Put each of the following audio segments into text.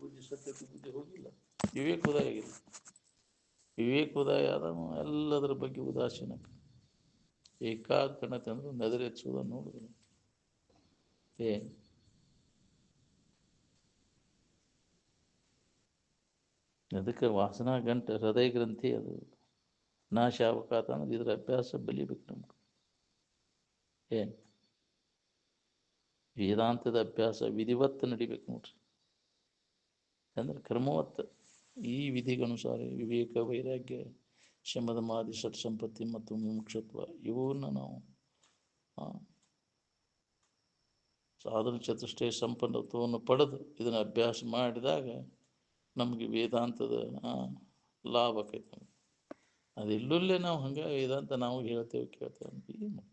ಬುದ್ಧಿ ಸತ್ಯಕ್ಕೆ ಬುದ್ಧಿ ಹೋಗಿಲ್ಲ. ವಿವೇಕ ಉದಯ ಆಗಿದೆ. ವಿವೇಕ ಉದಯ ಆದವ ಎಲ್ಲದರ ಬಗ್ಗೆ ಉದಾಸೀನ. ಏಕಾಗ್ರತೆ ಅಂದ್ರೆ ನೆದರೆಚ್ಚುವುದನ್ನು ನೋಡಿದ್ರು ಏನು ಅದಕ್ಕೆ ವಾಸನಾ ಗಂಟೆ ಹೃದಯ ಗ್ರಂಥಿ ಅದು ನಾಶ ಆಗ್ಬೇಕಾತ ಅಂದ್ರೆ ಇದ್ರ ಅಭ್ಯಾಸ ಬಲಿಬೇಕು ನಮ್ಗೆ. ಏನು ವೇದಾಂತದ ಅಭ್ಯಾಸ ವಿಧಿವತ್ತು ನಡಿಬೇಕು ನೋಡ್ರಿ. ಅಂದ್ರೆ ಕ್ರಮವತ್ತು ಈ ವಿಧಿಗನುಸಾರ ವಿವೇಕ ವೈರಾಗ್ಯ ಶಮದ ಮಾದಿ ಷಟ್ ಸಂಪತ್ತಿ ಮತ್ತು ಮುಮುಕ್ಷತ್ವ ಇವನ್ನ ನಾವು ಸಾಧನ ಚತುಷ್ಟಯ ಸಂಪನ್ನತ್ವವನ್ನು ಪಡೆದು ಇದನ್ನು ಅಭ್ಯಾಸ ಮಾಡಿದಾಗ ನಮಗೆ ವೇದಾಂತದ ಲಾಭ ಆಕೈತೆ. ನಮಗೆ ಅದೆಲ್ಲೇ ನಾವು ಹಂಗೆ ವೇದಾಂತ ನಾವು ಹೇಳ್ತೇವೆ ಕೇಳ್ತೇವೆ ಅಂತ ಏನು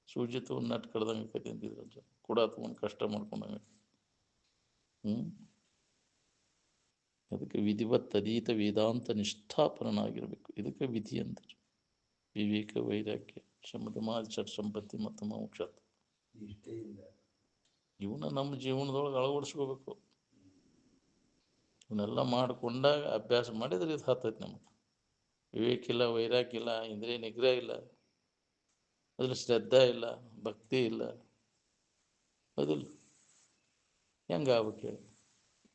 ಸೂಜಿ ತಗೊಂಡು ನಟ್ ಕಡ್ದಂಗೆ ಆಕೈತಿ ಅಂತಿದ್ರಲ್ಲ, ಕೂಡ ತಗೊಂಡು ಕಷ್ಟ ಮಾಡ್ಕೊಂಡಂಗೆ. ಅದಕ್ಕೆ ವಿಧಿವತ್ ಅದೀತ ವೇದಾಂತ ನಿಷ್ಠಾಪನಾಗಿರ್ಬೇಕು. ಇದಕ್ಕೆ ವಿಧಿ ಅಂತಾರೆ. ವಿವೇಕ ವೈರಾಗ್ಯ ಶಮದ ಮಾದಿ ಷಟ್ ಸಂಪತ್ತಿ ಮತ್ತು ಮೋಕ್ಷತ್ವ ಇವನ್ನ ನಮ್ಮ ಜೀವನದೊಳಗೆ ಅಳವಡಿಸ್ಕೋಬೇಕು. ಇವನ್ನೆಲ್ಲ ಮಾಡಿಕೊಂಡಾಗ ಅಭ್ಯಾಸ ಮಾಡಿದ್ರೆ ಇದು ಹತ್ತೈತಿ ನಮಗೆ. ವಿವೇಕ ಇಲ್ಲ, ವೈರಾಗ್ಯ ಇಲ್ಲ, ಇಂದ್ರಿಯ ನಿಗ್ರಹ ಇಲ್ಲ, ಅದ್ರ ಶ್ರದ್ಧಾ ಇಲ್ಲ, ಭಕ್ತಿ ಇಲ್ಲ, ಅದಿಲ್ಲ ಹೆಂಗಾಗ್ಬೇಕು ಹೇಳಿ.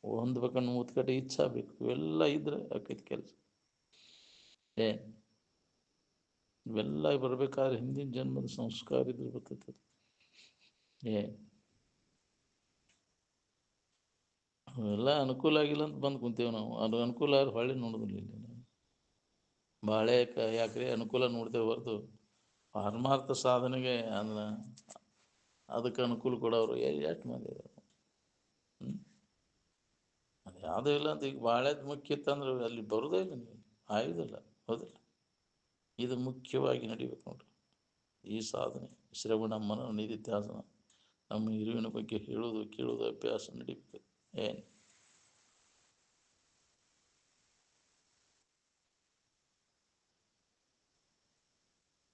ಹೊಂದ್ಬೇಕನ್ನು ಮೂತ್ಕಡೆ ಇಚ್ಛಾ ಬೇಕು. ಇವೆಲ್ಲ ಇದ್ರೆ ಆಕೈತಿ ಕೆಲಸ. ಇವೆಲ್ಲ ಬರ್ಬೇಕಾದ್ರೆ ಹಿಂದಿನ ಜನ್ಮದ ಸಂಸ್ಕಾರ ಇದ್ರೆ ಬರ್ತೈತೆ. ಅವೆಲ್ಲ ಅನುಕೂಲ ಆಗಿಲ್ಲ ಅಂತ ಬಂದು ಕುಂತೇವೆ ನಾವು. ಅದು ಅನುಕೂಲ ಆದ್ರೆ ಹೊಳ್ಳಿ ನೋಡೋದಿಲ್ಲ. ಇಲ್ಲಿ ನಾವು ಬಾಳೆ ಯಾಕ್ರಿ ಅನುಕೂಲ ನೋಡ್ತೇವೆ ಹೊರತು ಪರಮಾರ್ಥ ಸಾಧನೆಗೆ ಅದಕ್ಕೆ ಅನುಕೂಲ ಕೊಡೋರು ಎಷ್ಟು ಮಂದಿ ಇದ್ದಾರೆ. ಅದು ಯಾವುದೂ ಇಲ್ಲ ಅಂತ ಈಗ ಬಾಳೆದು ಮುಖ್ಯ ಇತ್ತಂದ್ರೆ ಅಲ್ಲಿ ಬರೋದೇ ಇಲ್ಲ, ನೀವು ಆಯುವುದಿಲ್ಲ. ಹೌದಿಲ್ಲ? ಇದು ಮುಖ್ಯವಾಗಿ ನಡಿಬೇಕು ನೋಡ್ರಿ ಈ ಸಾಧನೆ. ಶ್ರವಣ ಮನನ ನಿಧಿಧ್ಯಾಸನ ನಮ್ಮ ಹಿರಿವಿನ ಬಗ್ಗೆ ಹೇಳೋದು ಕೇಳೋದು ಅಭ್ಯಾಸ ನಡಿಬೇಕು. ಏನು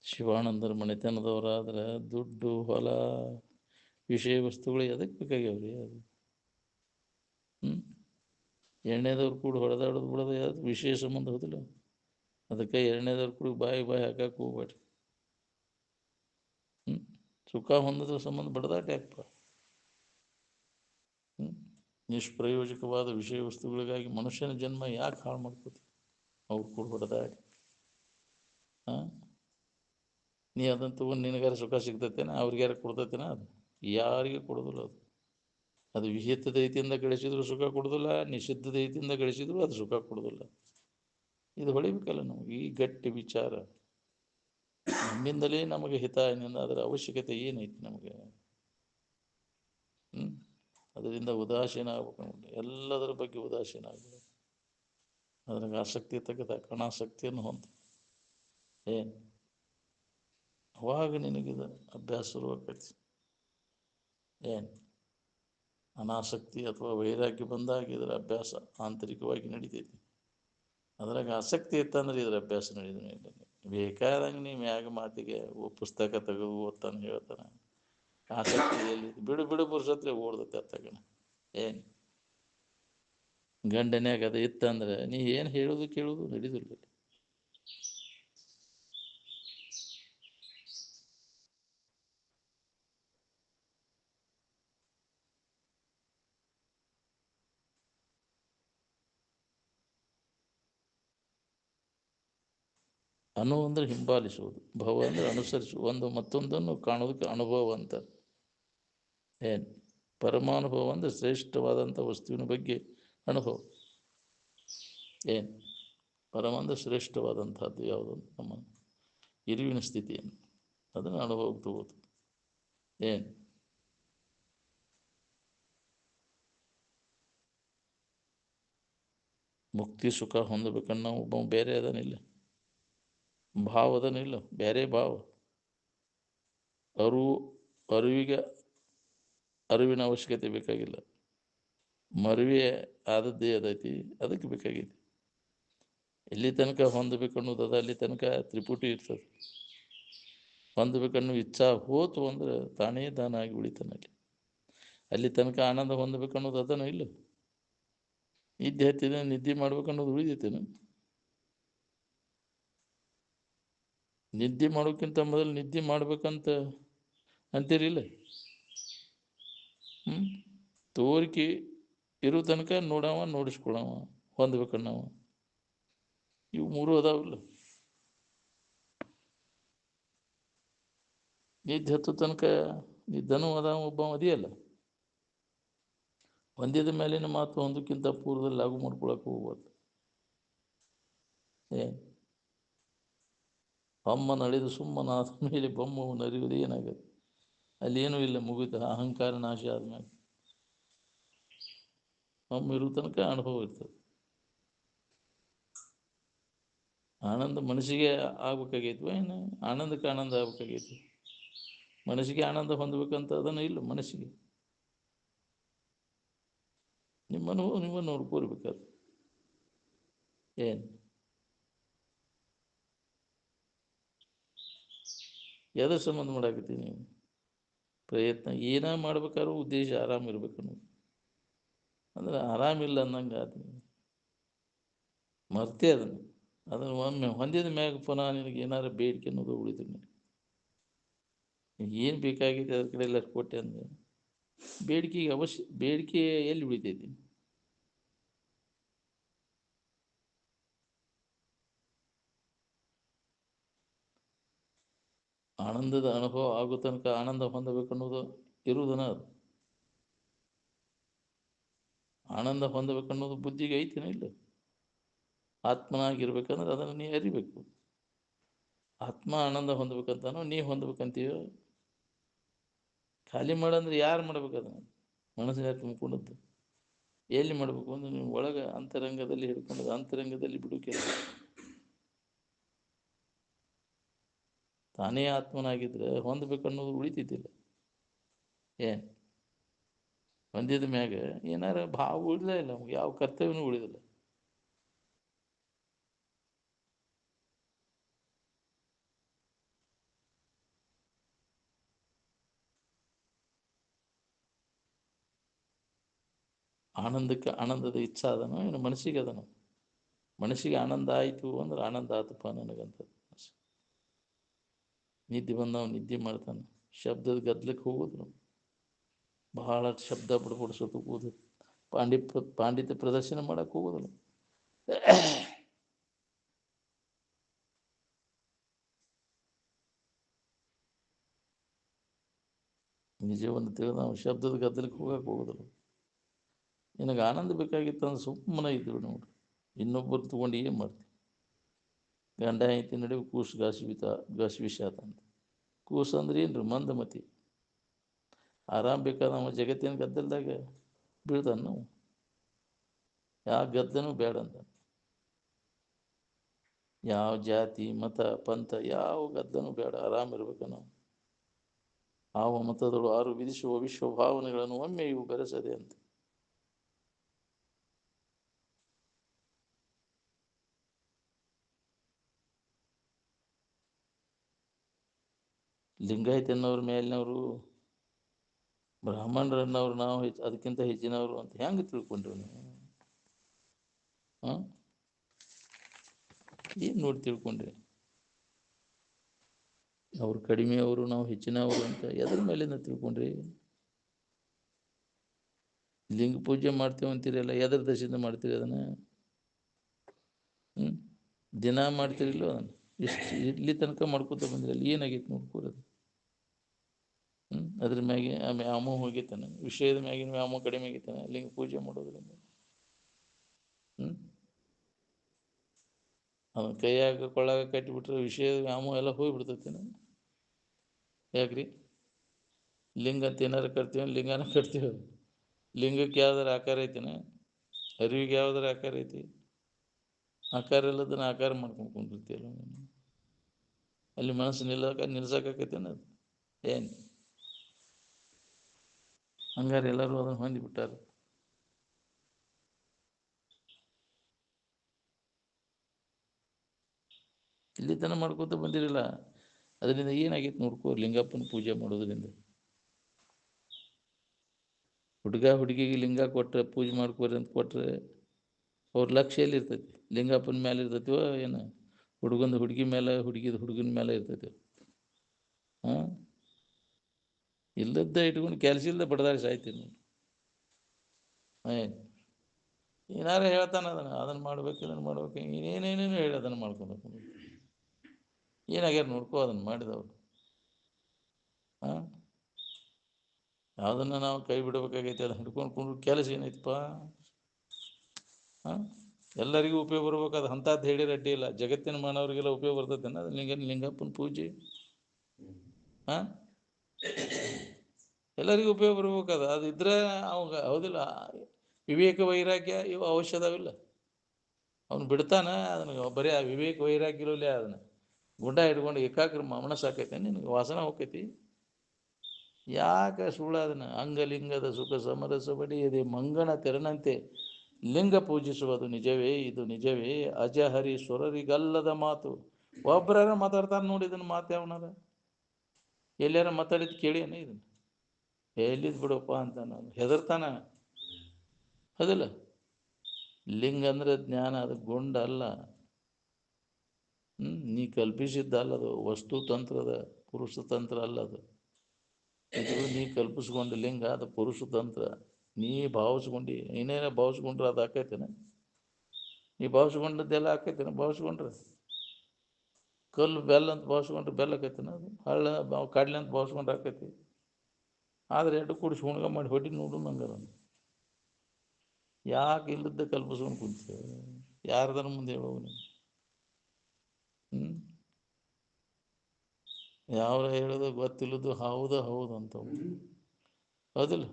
ಶಿವಾನಂದರ ಮನೆತನದವರಾದ್ರೆ ದುಡ್ಡು ಹೊಲ ವಿಷಯ ವಸ್ತುಗಳು ಎದಕ್ಕೆ ಬೇಕಾಗ್ಯಾವ್ರಿ? ಅದು ಎಣ್ಣೆದವ್ರು ಕೂಡ ಹೊಡೆದಾಡೋದು ಬಿಡೋದು ಯಾವ್ದು ವಿಷಯ ಸಂಬಂಧ ಹೋದಿಲ್ಲ. ಅದಕ್ಕೆ ಎಣ್ಣೆದವ್ರು ಕೂಡ ಬಾಯಿ ಹಾಕಕ್ಕೆ ಹೋಗ್ಬೇಡ್ರಿ. ಸುಖ ಹೊಂದೋದ್ರ ಸಂಬಂಧ ಬಡದಾಟ ಯಾಕಪ್ಪ? ನಿಷ್ಪ್ರಯೋಜಕವಾದ ವಿಷಯ ವಸ್ತುಗಳಿಗಾಗಿ ಮನುಷ್ಯನ ಜನ್ಮ ಯಾಕೆ ಹಾಳು ಮಾಡ್ಕೋತಿ? ಅವ್ರು ಕೂಡ ಹೊಡೆದಾಡಿ ನೀ ಅದನ್ನು ತಗೊಂಡು ನಿನಗಾರ ಸುಖ ಸಿಗ್ತೈತೇನ? ಅವ್ರಿಗಾರ ಕೊಡ್ತೈತೇನ? ಅದು ಯಾರಿಗೆ ಕೊಡೋದಿಲ್ಲ. ಅದು ವಿಹಿತ ದೈತಿಯಿಂದ ಗಳಿಸಿದ್ರು ಸುಖ ಕೊಡೋದಿಲ್ಲ, ನಿಷಿದ್ಧ ದೈತಿಯಿಂದ ಗಳಿಸಿದ್ರು ಅದು ಸುಖ ಕೊಡೋದಿಲ್ಲ. ಇದು ಹೊಳಿಬೇಕಲ್ಲ ನಮಗೆ ಈ ಗಟ್ಟಿ ವಿಚಾರ. ನಮ್ಮಿಂದಲೇ ನಮಗೆ ಹಿತ ಏನಿಲ್ಲ, ಅದರ ಅವಶ್ಯಕತೆ ಏನೈತಿ ನಮಗೆ? ಅದರಿಂದ ಉದಾಸೀನ ಆಗ್ಬೇಕು. ಎಲ್ಲದರ ಬಗ್ಗೆ ಉದಾಸೀನ ಆಗ್ಬೇಕು. ಅದ್ರಾಗ ಆಸಕ್ತಿ ತೆಗೆದ ಅನಾಸಕ್ತಿಯನ್ನು ಹೊಂದ ಅವಾಗ ನಿನಗಿದ ಅಭ್ಯಾಸ ಶುರುವಾಕೈತಿ. ಅನಾಸಕ್ತಿ ಅಥವಾ ವೈರಾಗ್ಯ ಬಂದಾಗ ಇದರ ಅಭ್ಯಾಸ ಆಂತರಿಕವಾಗಿ ನಡೀತೈತಿ. ಅದ್ರಾಗ ಆಸಕ್ತಿ ಇತ್ತಂದ್ರೆ ಇದರ ಅಭ್ಯಾಸ ನಡೀತಾನೆ. ಬೇಕಾದಂಗೆ ನೀವು ಮ್ಯಾಗ ಮಾತಿಗೆ ಪುಸ್ತಕ ತೆಗೆದು ಓದ್ತಾನೆ ಹೇಳ್ತಾನೆ. ಆಸಕ್ತಿಯಲ್ಲಿ ಬಿಡು ಪುರುಷತ್ರೆ ಓಡ್ದತ್ತೆ ಅತ್ತಗಣ. ಗಂಡನ್ಯಾಗ ಅದು ಇತ್ತಂದ್ರೆ ನೀ ಏನು ಹೇಳೋದು ಕೇಳೋದು ನಡೀದಿಲ್ಲ. ಅನು ಅಂದರೆ ಹಿಂಬಾಲಿಸುವುದು, ಭವ ಅಂದರೆ ಅನುಸರಿಸುವುದು, ಒಂದು ಮತ್ತೊಂದನ್ನು ಕಾಣೋದಕ್ಕೆ ಅನುಭವ ಅಂತ. ಪರಮಾನುಭವ ಅಂದರೆ ಶ್ರೇಷ್ಠವಾದಂಥ ವಸ್ತುವಿನ ಬಗ್ಗೆ ಅನುಭವ. ಪರಮ ಅಂದರೆ ಶ್ರೇಷ್ಠವಾದಂಥದ್ದು ಯಾವುದು? ನಮ್ಮ ಇರುವಿನ ಸ್ಥಿತಿಯನ್ನು ಅದನ್ನು ಅನುಭವಕ್ಕೆ ತಗೋದು. ಮುಕ್ತಿ ಸುಖ ಹೊಂದಬೇಕನ್ನ ಒಬ್ಬ ಬೇರೆ ಅದನಿಲ್ಲ, ಭಾವ ಅದನಿಲ್ಲ, ಬೇರೆ ಭಾವ. ಅರಿವಿಗೆ ಅರಿವಿನ ಅವಶ್ಯಕತೆ ಬೇಕಾಗಿಲ್ಲ. ಮರುವೆ ಆದದ್ದೇ ಅದೈತಿ, ಅದಕ್ಕೆ ಬೇಕಾಗೈತಿ. ಎಲ್ಲಿ ತನಕ ಹೊಂದಬೇಕು ಅನ್ನೋದು ಅದ, ಅಲ್ಲಿ ತನಕ ತ್ರಿಪುಟಿ ಇರ್ತದೆ. ಹೊಂದಬೇಕನ್ನೋ ಇಚ್ಛಾ ಹೋತು ಅಂದ್ರೆ ತಾನೇ ತಾನಾಗಿ ಉಳಿತಾನಲ್ಲಿ. ಅಲ್ಲಿ ತನಕ ಆನಂದ ಹೊಂದಬೇಕು ಅನ್ನೋದು ಅದನ್ನು ಇಲ್ಲ. ನಿದ್ದೆ ಹತ್ತಿದ ನಿದ್ದೆ ಮಾಡ್ಬೇಕನ್ನೋದು ಉಳಿದೈತೇನು? ನಿದ್ದೆ ಮಾಡೋಕ್ಕಿಂತ ಮೊದಲು ನಿದ್ದೆ ಮಾಡ್ಬೇಕಂತ ಅಂತೀರಿಲ್ಲ. ತೋರಿಕೆ ಇರೋ ತನಕ ನೋಡವ, ನೋಡಿಸ್ಕೊಳವ, ಹೊಂದ್ಬೇಕನ್ನವ, ಇವು ಮೂರು ಅದಾವಲ್ಲ. ನಿದ್ದೆ ಹತ್ತೋ ತನಕ ನಿದ್ದನೂ ಅದಾವ, ಒಬ್ಬ ಅದಿಯಲ್ಲ. ಒಂದೇದ ಮೇಲಿನ ಮಾತು ಒಂದಕ್ಕಿಂತ ಪೂರ್ವದಲ್ಲಿ ಲಾಗು ಮಾಡ್ಕೊಳಕ್ಕೆ ಹೋಗ್ಬಾರ್ದು. ಅಮ್ಮ ನಡೆದು ಸುಮ್ಮನಾದ ಮೇಲೆ ಬೊಮ್ಮವು ನರಿಯುವುದು ಏನಾಗುತ್ತೆ? ಅಲ್ಲಿ ಏನೂ ಇಲ್ಲ, ಮುಗಿದ ಅಹಂಕಾರ ನಾಶ ಆದ್ಮೇಲೆ ಅಮ್ಮ ಇರೋ ತನಕ ಅನುಭವ ಇರ್ತದೆ. ಆನಂದ ಮನಸ್ಸಿಗೆ ಆಗ್ಬೇಕಾಗೈತಿ, ಏನು ಆನಂದಕ್ಕೆ ಆನಂದ ಆಗ್ಬೇಕಾಗೈತಿ? ಮನಸ್ಸಿಗೆ ಆನಂದ ಹೊಂದಬೇಕಂತ ಅದನ್ನು ಇಲ್ಲ ಮನಸ್ಸಿಗೆ. ನಿಮ್ಮ ನೋಡ್ಕೋರ್ಬೇಕಾದ್ರೆ ಏನು ಯಾವುದೇ ಸಂಬಂಧ ಮಾಡಾಕತ್ತೀನಿ? ಪ್ರಯತ್ನ ಏನ ಮಾಡ್ಬೇಕಾದ್ರೂ ಉದ್ದೇಶ ಆರಾಮ ಇರ್ಬೇಕು ಅನ್ನೋದು. ಅಂದ್ರೆ ಆರಾಮಿಲ್ಲ ಅನ್ನಂಗೆ ಆತ ಮರ್ತೇ ಅದನ್ನು ಒಮ್ಮೆ ಹೊಂದಿದ ಮ್ಯಾಗ ಪುನಃ ನಿನಗೆ ಏನಾರು ಬೇಡಿಕೆ ಅನ್ನೋದು ಉಳಿದು ಏನು ಬೇಕಾಗಿದೆ ಅದ್ರ ಕಡೆ ಎಲ್ಲ ಕೊಟ್ಟೆ ಅಂದ್ರೆ ಬೇಡಿಕೆಗೆ ಅವಶ್ಯ ಬೇಡಿಕೆ ಎಲ್ಲಿ ಉಳಿತೈತಿ? ಆನಂದದ ಅನುಭವ ಆಗೋ ತನಕ ಆನಂದ ಹೊಂದಬೇಕನ್ನೋದು ಇರುವುದನ್ನ ಅದು. ಆನಂದ ಹೊಂದಬೇಕನ್ನೋದು ಬುದ್ಧಿಗೆ ಐತಿನ ಇಲ್ಲ? ಆತ್ಮನಾಗಿರ್ಬೇಕಂದ್ರೆ ಅದನ್ನು ನೀ ಅರಿಬೇಕು. ಆತ್ಮ ಆನಂದ ಹೊಂದಬೇಕಂತಾನೋ ನೀ ಹೊಂದಬೇಕಂತೀಯೋ? ಖಾಲಿ ಮಾಡಂದ್ರೆ ಯಾರು ಮಾಡ್ಬೇಕು ಅದನ್ನು? ಮನಸ್ಸಿನ ತುಂಬಿಕೊಂಡದ್ದು ಎಲ್ಲಿ ಮಾಡಬೇಕು ಅಂದ್ರೆ ನೀವು ಒಳಗೆ ಅಂತರಂಗದಲ್ಲಿ ಹಿಡ್ಕೊಂಡದ್ದು, ಅಂತರಂಗದಲ್ಲಿ ಬಿಡುಕೆ. ತಾನೇ ಆತ್ಮನಾಗಿದ್ರೆ ಹೊಂದಬೇಕನ್ನೋದು ಉಳಿತಿದ್ದಿಲ್ಲ. ಏನು ಹೊಂದಿದ ಮ್ಯಾಗ ಏನಾರ ಭಾವ ಉಳಿದ ಇಲ್ಲ, ನಮ್ಗೆ ಯಾವ ಕರ್ತವ್ಯನೂ ಉಳಿದಿಲ್ಲ. ಆನಂದಕ್ಕೆ ಆನಂದದ ಇಚ್ಛಾ ಅದನೋ ಏನು ಮನಸ್ಸಿಗೆ ಅದನೋ? ಮನಸ್ಸಿಗೆ ಆನಂದ ಆಯಿತು ಅಂದ್ರೆ ಆನಂದ ಆತಪ್ಪ ನನಗಂತದ್ದು. ನಿದ್ದೆ ಬಂದವ ನಿದ್ದೆ ಮಾಡ್ತಾನೆ, ಶಬ್ದದ ಗದ್ದಲಕ್ಕೆ ಹೋಗೋದು, ಬಹಳ ಶಬ್ದ ಬಡ್ಬಡಿಸೋದು, ಹೋಗೋದು, ಪಾಂಡಿತ್ಯ ಪ್ರದರ್ಶನ ಮಾಡಕ್ಕೆ ಹೋಗೋದಿಲ್ಲ. ನಿಜವನ್ನು ತಿಳಿದ ನಾವು ಶಬ್ದದ ಗದ್ದಲಕ್ಕೆ ಹೋಗೋದಿಲ್ಲ. ನಿನಗೆ ಆನಂದ ಬೇಕಾಗಿತ್ತು ಅಂದ್ರೆ ಸುಮ್ಮನೆ ಇದ್ರು ನೋಡ್ರಿ. ಇನ್ನೊಬ್ಬರು ತೊಗೊಂಡು ಏನು ಮಾಡ್ತೀವಿ? ಗಂಡ ಹೆಂಡತಿ ನಡುವೆ ಕೂಸು ಗಾಸಿ ವಿಷಾದ ಅಂತ. ಕೂಸು ಅಂದ್ರೆ ಏನ್ರಿ? ಮಂದಮತಿ. ಆರಾಮ ಬೇಕಾದ ನಮ್ಮ ಜಗತ್ತಿನ ಗದ್ದಲ್ದಾಗ ಬೀಳ್ತಾನೆ ನಾವು. ಯಾವ ಗದ್ದನೂ ಬೇಡ ಅಂತ. ಯಾವ ಜಾತಿ ಮತ ಪಂಥ ಯಾವ ಗದ್ದನೂ ಬೇಡ, ಆರಾಮ ಇರ್ಬೇಕು ನಾವು. ಆವ ಮತದಳು ಆರು ವಿಧಿಸುವ ವಿಶ್ವ ಭಾವನೆಗಳನ್ನು ಒಮ್ಮೆ ಇವು ಬೆರೆಸದೆ ಅಂತ. ಲಿಂಗಾಯತ್ ಅನ್ನೋರ ಮೇಲಿನವರು ಬ್ರಾಹ್ಮಣರನ್ನವ್ರು ನಾವು ಅದಕ್ಕಿಂತ ಹೆಚ್ಚಿನವರು ಅಂತ ಹೆಂಗೆ ತಿಳ್ಕೊಂಡ್ರಿ ನೀವು? ಹಾಂ, ಏನು ನೋಡಿ ತಿಳ್ಕೊಂಡ್ರಿ? ಅವ್ರು ಕಡಿಮೆಯವರು ನಾವು ಹೆಚ್ಚಿನವರು ಅಂತ ಎದ್ರ ಮೇಲಿಂದ ತಿಳ್ಕೊಂಡ್ರಿ? ಲಿಂಗ ಪೂಜೆ ಮಾಡ್ತೀವಿ ಅಂತೀರಲ್ಲ, ಎದ್ರ ದಶೆಯಿಂದ ಮಾಡ್ತೀರಿ ಅದನ್ನು? ದಿನ ಮಾಡ್ತಿರಿಲ್ಲೋ ಅದನ್ನು? ಇಲ್ಲಿ ತನಕ ಮಾಡ್ಕೋತ ಬಂದಿರಲ್ಲ, ಏನಾಗೈತೆ ನೋಡ್ಕೊರೋದು. ಅದ್ರ ಮ್ಯಾಗೆ ವ್ಯಾಮೋಹ ಹೋಗೈತಾನೆ, ವಿಷಯದ ಮ್ಯಾಗಿನ ವ್ಯಾಮೋಹ ಕಡಿಮೆ ಆಗೈತಾನೆ ಲಿಂಗ ಪೂಜೆ ಮಾಡೋದ್ರಿಂದ. ಅವನ ಕೈಯಾಗ ಕೊಳ್ಳಾಗ ಕಟ್ಟಿಬಿಟ್ರೆ ವಿಷಯದ ವ್ಯಾಮೋಹ ಎಲ್ಲ ಹೋಗಿಬಿಡ್ತೈತೇನೆ. ಯಾಕ್ರಿ? ಲಿಂಗ ಅಂತ ಏನಾರು ಕಟ್ತೀವಿ, ಲಿಂಗನ ಕಟ್ತೀವಿ. ಲಿಂಗಕ್ಕೆ ಯಾವ್ದಾರ ಆಕಾರ ಐತೇನೆ? ಅರಿವಿಗೆ ಯಾವ್ದಾರ ಆಕಾರ ಐತಿ? ಆಕಾರ ಇಲ್ಲದನ್ನ ಆಕಾರ ಮಾಡ್ಕೊಂಡು ಕುಂದಿರ್ತೀಯಲ್ಲ. ಅಲ್ಲಿ ಮನಸ್ಸು ನಿಲ್ಸಕ್ಕಾಕೈತೇನೆ ಅದು? ಏನು ಹಂಗಾರೆ ಎಲ್ಲರೂ ಅದನ್ನು ಹೊಂದಿಬಿಟ್ಟಾರೆ. ಇಲ್ಲಿ ತನಕ ಮಾಡ್ಕೋತ ಬಂದಿರಲ್ಲ, ಅದರಿಂದ ಏನಾಗೈತೆ ನೋಡ್ಕೋ. ಲಿಂಗಪ್ಪನ ಪೂಜೆ ಮಾಡೋದ್ರಿಂದ ಹುಡುಗಿಗೆ ಲಿಂಗ ಕೊಟ್ಟರೆ ಪೂಜೆ ಮಾಡ್ಕೋರಿ ಅಂತ ಕೊಟ್ಟರೆ ಅವ್ರ ಲಕ್ಷ್ಯ ಎಲ್ಲಿ ಇರ್ತೈತಿ? ಲಿಂಗಪ್ಪನ ಮೇಲೆ ಇರ್ತೈತಿವೋ ಏನು ಹುಡುಗಂದು ಹುಡುಗಿ ಮೇಲೆ, ಹುಡುಗಿದ ಹುಡುಗನ ಮೇಲೆ ಇರ್ತೈತಿ? ಹಾಂ, ಇಲ್ಲದ್ದ ಇಟ್ಕೊಂಡು ಕೆಲಸ ಇಲ್ಲದೆ ಬಡ್ದಾಡಿ ಸಾಯ್ತೀನಿ. ಏನು ಏನಾರು ಹೇಳ್ತಾನೆ ಅದನ್ನು ಮಾಡ್ಬೇಕು, ಇದನ್ನು ಮಾಡ್ಬೇಕು, ಏನೇನೇನು ಹೇಳಿ ಅದನ್ನು ಮಾಡ್ಕೊಬೇಕು. ಏನಾಗ್ಯಾರ ನೋಡ್ಕೋ ಅದನ್ನು ಮಾಡಿದವರು. ಹಾಂ, ಯಾವುದನ್ನು ನಾವು ಕೈ ಬಿಡಬೇಕಾಗೈತಿ, ಅದನ್ನು ಹಿಡ್ಕೊಂಡು ಕುಂಡ್ರು ಕೆಲಸ ಏನೈತಪ್ಪ? ಹಾಂ, ಎಲ್ಲರಿಗೂ ಉಪಯೋಗ ಬರ್ಬೇಕು. ಅದು ಅಂಥದ್ದು ಹೇಳಿರ ಅಡ್ಡಿ ಇಲ್ಲ. ಜಗತ್ತಿನ ಮಾನವರಿಗೆಲ್ಲ ಉಪಯೋಗ ಬರ್ತೈತೆ ಅದು ಲಿಂಗಪ್ಪನ ಪೂಜೆ. ಹಾಂ, ಎಲ್ಲರಿಗೂ ಉಪಯೋಗ ಬರ್ಬೇಕದು. ಅದು ಇದ್ರೆ ಅವಾಗ ಹೌದಿಲ್ಲ, ವಿವೇಕ ವೈರಾಗ್ಯ ಇವು ಅವಶ್ಯದವಿಲ್ಲ. ಅವನು ಬಿಡ್ತಾನ ಅದನ್ನು. ಬರೀ ಆ ವಿವೇಕ ವೈರಾಗ್ಯಲೇ ಅದನ್ನು ಗುಂಡ ಹಿಡ್ಕೊಂಡು ಏಕಾಗ್ರ ಮನಸ್ಸು ಸಾಕೈತೆ, ನಿನಗೆ ವಾಸನ ಹೋಗ್ತೈತಿ. ಯಾಕೆ ಸುಳ್ಳು ಅದನ್ನು? ಅಂಗಲಿಂಗದ ಸುಖ ಸಮರಸ ಬಡಿಯದೆ ಮಂಗನ ತೆರನಂತೆ ಲಿಂಗ ಪೂಜಿಸುವುದು ನಿಜವೇ? ಇದು ನಿಜವೇ? ಅಜಹರೀಶ್ವರರಿಗಲ್ಲದ ಮಾತು. ಒಬ್ಬರ ಮಾತಾಡ್ತಾನೆ ನೋಡಿ, ಇದನ್ನು ಮಾತು ಯಾವನಾರ ಎಲ್ಲಾರ ಮಾತಾಡಿದ್ದು ಕೇಳಿಯೇನೆ? ಇದನ್ನು ಎಲ್ಲಿದ್ದು ಬಿಡಪ್ಪ ಅಂತ ನಾನು ಹೆದರ್ತಾನ. ಹೌದಿಲ್ಲ? ಲಿಂಗ ಅಂದರೆ ಜ್ಞಾನ, ಅದು ಗುಂಡ ಅಲ್ಲ. ನೀ ಕಲ್ಪಿಸಿದ್ದಲ್ಲ, ಅದು ವಸ್ತು ತಂತ್ರದ ಪುರುಷ ತಂತ್ರ ಅಲ್ಲ ಅದು. ಇದು ನೀ ಕಲ್ಪಿಸ್ಕೊಂಡು ಲಿಂಗ, ಅದು ಪುರುಷ ತಂತ್ರ. ನೀ ಭಾವಿಸ್ಕೊಂಡು ಏನೇನೋ ಭಾವಿಸ್ಕೊಂಡ್ರೆ ಅದು ಆಕೈತೇನೆ? ನೀ ಭಾವಿಸ್ಕೊಂಡದ್ದೆಲ್ಲ ಆಕೈತೇನೆ? ಭಾವಿಸ್ಕೊಂಡ್ರೆ ಕಲ್ಲು ಬೆಲ್ಲ ಅಂತ ಭಾವಿಸ್ಕೊಂಡ್ರೆ ಬೆಲ್ಲ ಆಕೈತೇನೆ? ಅದು ಹಳ್ಳ ಕಡ್ಲೆ ಅಂತ ಭಾವಿಸ್ಕೊಂಡ್ರೆ ಆಕೈತಿ? ಆದರೆ ಎರಡು ಕೂಡಿಸಿ ಹುಣ್ಗ ಮಾಡಿ ಹೊಡಿ ನೋಡು ನಂಗೆ ಅದನ್ನು. ಯಾಕೆ ಇಲ್ಲದ ಕಲ್ಪಿಸ್ಕೊಂಡು ಕುಂತೀವಿ? ಯಾರ್ದಾರ ಮುಂದೆ ಹೇಳೋವು ನೀವು? ಯಾವ ಹೇಳೋದು ಗೊತ್ತಿಲ್ಲದು ಹೌದು ಹೌದು ಅಂತವು. ಹೌದಿಲ್ಲ?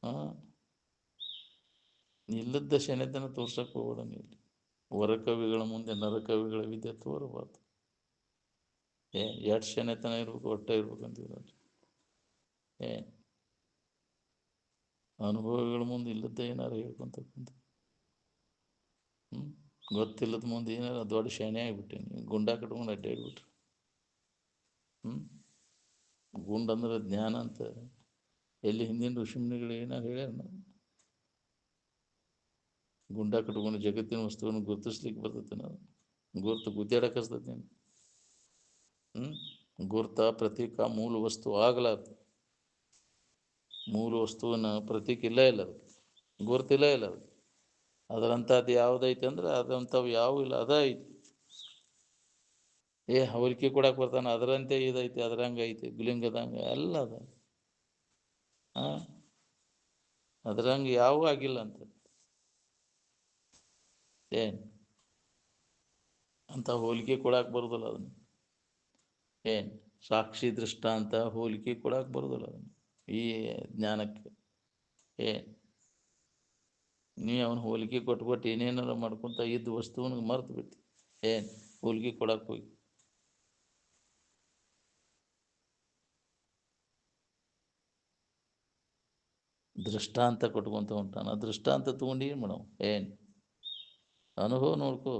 ಹಾಂ, ಇಲ್ಲದ ಶನಿತನ ತೋರ್ಸಕ್ಕೆ ಹೋಗೋಣ ನೀವು. ವರಕವಿಗಳ ಮುಂದೆ ನರಕವಿಗಳ ವಿದ್ಯೆ ತೋರಬಾರ್ದು. ಎಷ್ಟು ಶನಿತನ ಇರ್ಬೇಕು, ಒಟ್ಟೆ ಇರ್ಬೇಕಂತಿದ್ರು. ಅನುಭವಗಳ ಮುಂದೆ ಇಲ್ಲದ್ದ ಏನಾರು ಹೇಳ್ಕೊಂತ ಕುಂತ ಗೊತ್ತಿಲ್ಲದ ಮುಂದೆ ಏನಾರು ದೊಡ್ಡ ಶನಿ ಆಗಿಬಿಟ್ಟೆ. ಗುಂಡ ಕಟ್ಕೊಂಡು ಅಡ್ಡಾಡ್ಬಿಟ್ರೆ. ಗುಂಡಂದ್ರೆ ಜ್ಞಾನ ಅಂತ ಎಲ್ಲಿ ಹಿಂದಿನ ಋಷಿಮುನಿಗಳು ಏನಾರು ಹೇಳ್ಯಾರ? ಗುಂಡ ಕಟ್ಕೊಂಡು ಜಗತ್ತಿನ ವಸ್ತುವನ್ನು ಗುರುತಿಸ್ಲಿಕ್ಕೆ ಬರ್ತೈತೆ? ನಾವು ಗುರ್ತು ಗುದ್ದಾಡಕಸ್ತೈತಿ ನೀನು. ಗುರ್ತ ಪ್ರತೀಕ ಮೂಲ ವಸ್ತು ಆಗಲಾರ್ದು. ಮೂಲ ವಸ್ತುವಿನ ಪ್ರತೀಕ ಇಲ್ಲ ಅದು, ಗುರ್ತಿಲ್ಲ ಇಲ್ಲ ಅದು. ಅದರಂಥದ್ದು ಯಾವುದೈತೆ ಅಂದ್ರೆ ಅದಂಥವು ಯಾವೂ ಇಲ್ಲ, ಅದ ಐತಿ. ಹೋಲಿಕೆ ಕೊಡಕ್ಕೆ ಬರ್ತಾನೆ, ಅದರಂತೆ ಇದೈತಿ, ಅದ್ರಂಗೆ ಐತಿ, ಗುಲಿಂಗದಂಗೆ ಎಲ್ಲ ಅದ. ಹಾಂ, ಅದ್ರಂಗೆ ಯಾವೂ ಆಗಿಲ್ಲ ಅಂತ. ಏನು ಅಂತ ಹೋಲಿಕೆ ಕೊಡಕ್ಕೆ ಬರೋದಿಲ್ಲ ಅದನ್ನು. ಸಾಕ್ಷಿ ದೃಷ್ಟಾಂತ ಹೋಲಿಕೆ ಕೊಡಕ್ಕೆ ಬರೋದಿಲ್ಲ ಅದನ್ನು ಈ ಜ್ಞಾನಕ್ಕೆ. ನೀ ಅವನು ಹೋಲಿಕೆ ಕೊಟ್ಟು ಏನೇನಾರ ಮಾಡ್ಕೊತ ಇದ್ದ ವಸ್ತುವನಿಗೆ ಮರ್ತು ಬಿಟ್ಟು ಹೋಲಿಕೆ ಕೊಡಕ್ಕೆ ಹೋಗಿ. ದೃಷ್ಟಾಂತ ಕೊಟ್ಕೊಂತ ಹೊಂಟಾನ. ದೃಷ್ಟಾಂತ ತೊಗೊಂಡು ಏನು ಮಾಡವು? ಅನುಭವ ನೋಡ್ಕೋ.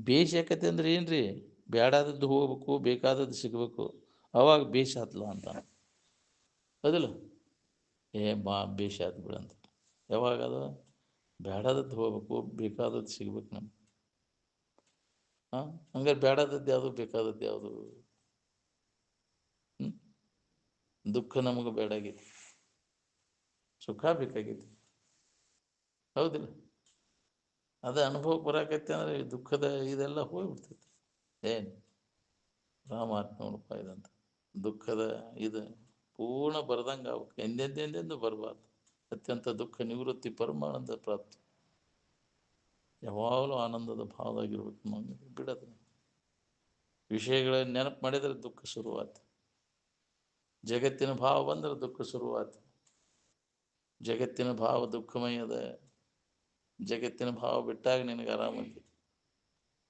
ಬೇಷ್ ಯಾಕತೆ ಅಂದ್ರೆ ಏನು ರೀ? ಬೇಡಾದದ್ದು ಹೋಗ್ಬೇಕು, ಬೇಕಾದದ್ದು ಸಿಗಬೇಕು, ಅವಾಗ ಬೇಷ್ ಆತ್ಲ ಅಂತ. ಹೌದಿಲ್ಲ? ಬೇಷ್ ಆಯ್ತು ಬಿಡಂತ. ಯಾವಾಗ ಅದು ಬೇಡಾದದ್ದು ಹೋಗ್ಬೇಕು, ಬೇಕಾದದ್ದು ಸಿಗ್ಬೇಕು ನಮ್ಗೆ. ಹಂಗಾರೆ ಬೇಡಾದದ್ದು ಯಾವುದು, ಬೇಕಾದದ್ದು ಯಾವುದು? ದುಃಖ ನಮಗೆ ಬೇಡಾಗೈತಿ, ಸುಖ ಬೇಕಾಗೈತಿ. ಹೌದಿಲ್ಲ? ಅದು ಅನುಭವಕ್ಕೆ ಬರಾಕೈತಿ ಅಂದರೆ ದುಃಖದ ಇದೆಲ್ಲ ಹೋಗ್ಬಿಡ್ತೈತಿ. ರಾಮಾತ್ಮ ನೋಡಪ್ಪ ಇದಂತ ದುಃಖದ ಇದು ಪೂರ್ಣ ಬರ್ದಂಗೆ ಆಗ್ಬೇಕು. ಎಂದೆಂದೆಂದೆಂದು ಬರಬಾರ್ದು. ಅತ್ಯಂತ ದುಃಖ ನಿವೃತ್ತಿ ಪರಮಾನಂದ ಪ್ರಾಪ್ತಿ. ಯಾವಾಗಲೂ ಆನಂದದ ಭಾವದಾಗಿರ್ಬೇಕು. ನಮಗೆ ಬಿಡೋದು ವಿಷಯಗಳ ನೆನಪು ಮಾಡಿದರೆ ದುಃಖ ಶುರುವಾತು. ಜಗತ್ತಿನ ಭಾವ ಬಂದರೆ ದುಃಖ ಶುರುವಾತು. ಜಗತ್ತಿನ ಭಾವ ದುಃಖಮಯದ. ಜಗತ್ತಿನ ಭಾವ ಬಿಟ್ಟಾಗ ನಿನಗೆ ಆರಾಮೈತಿ.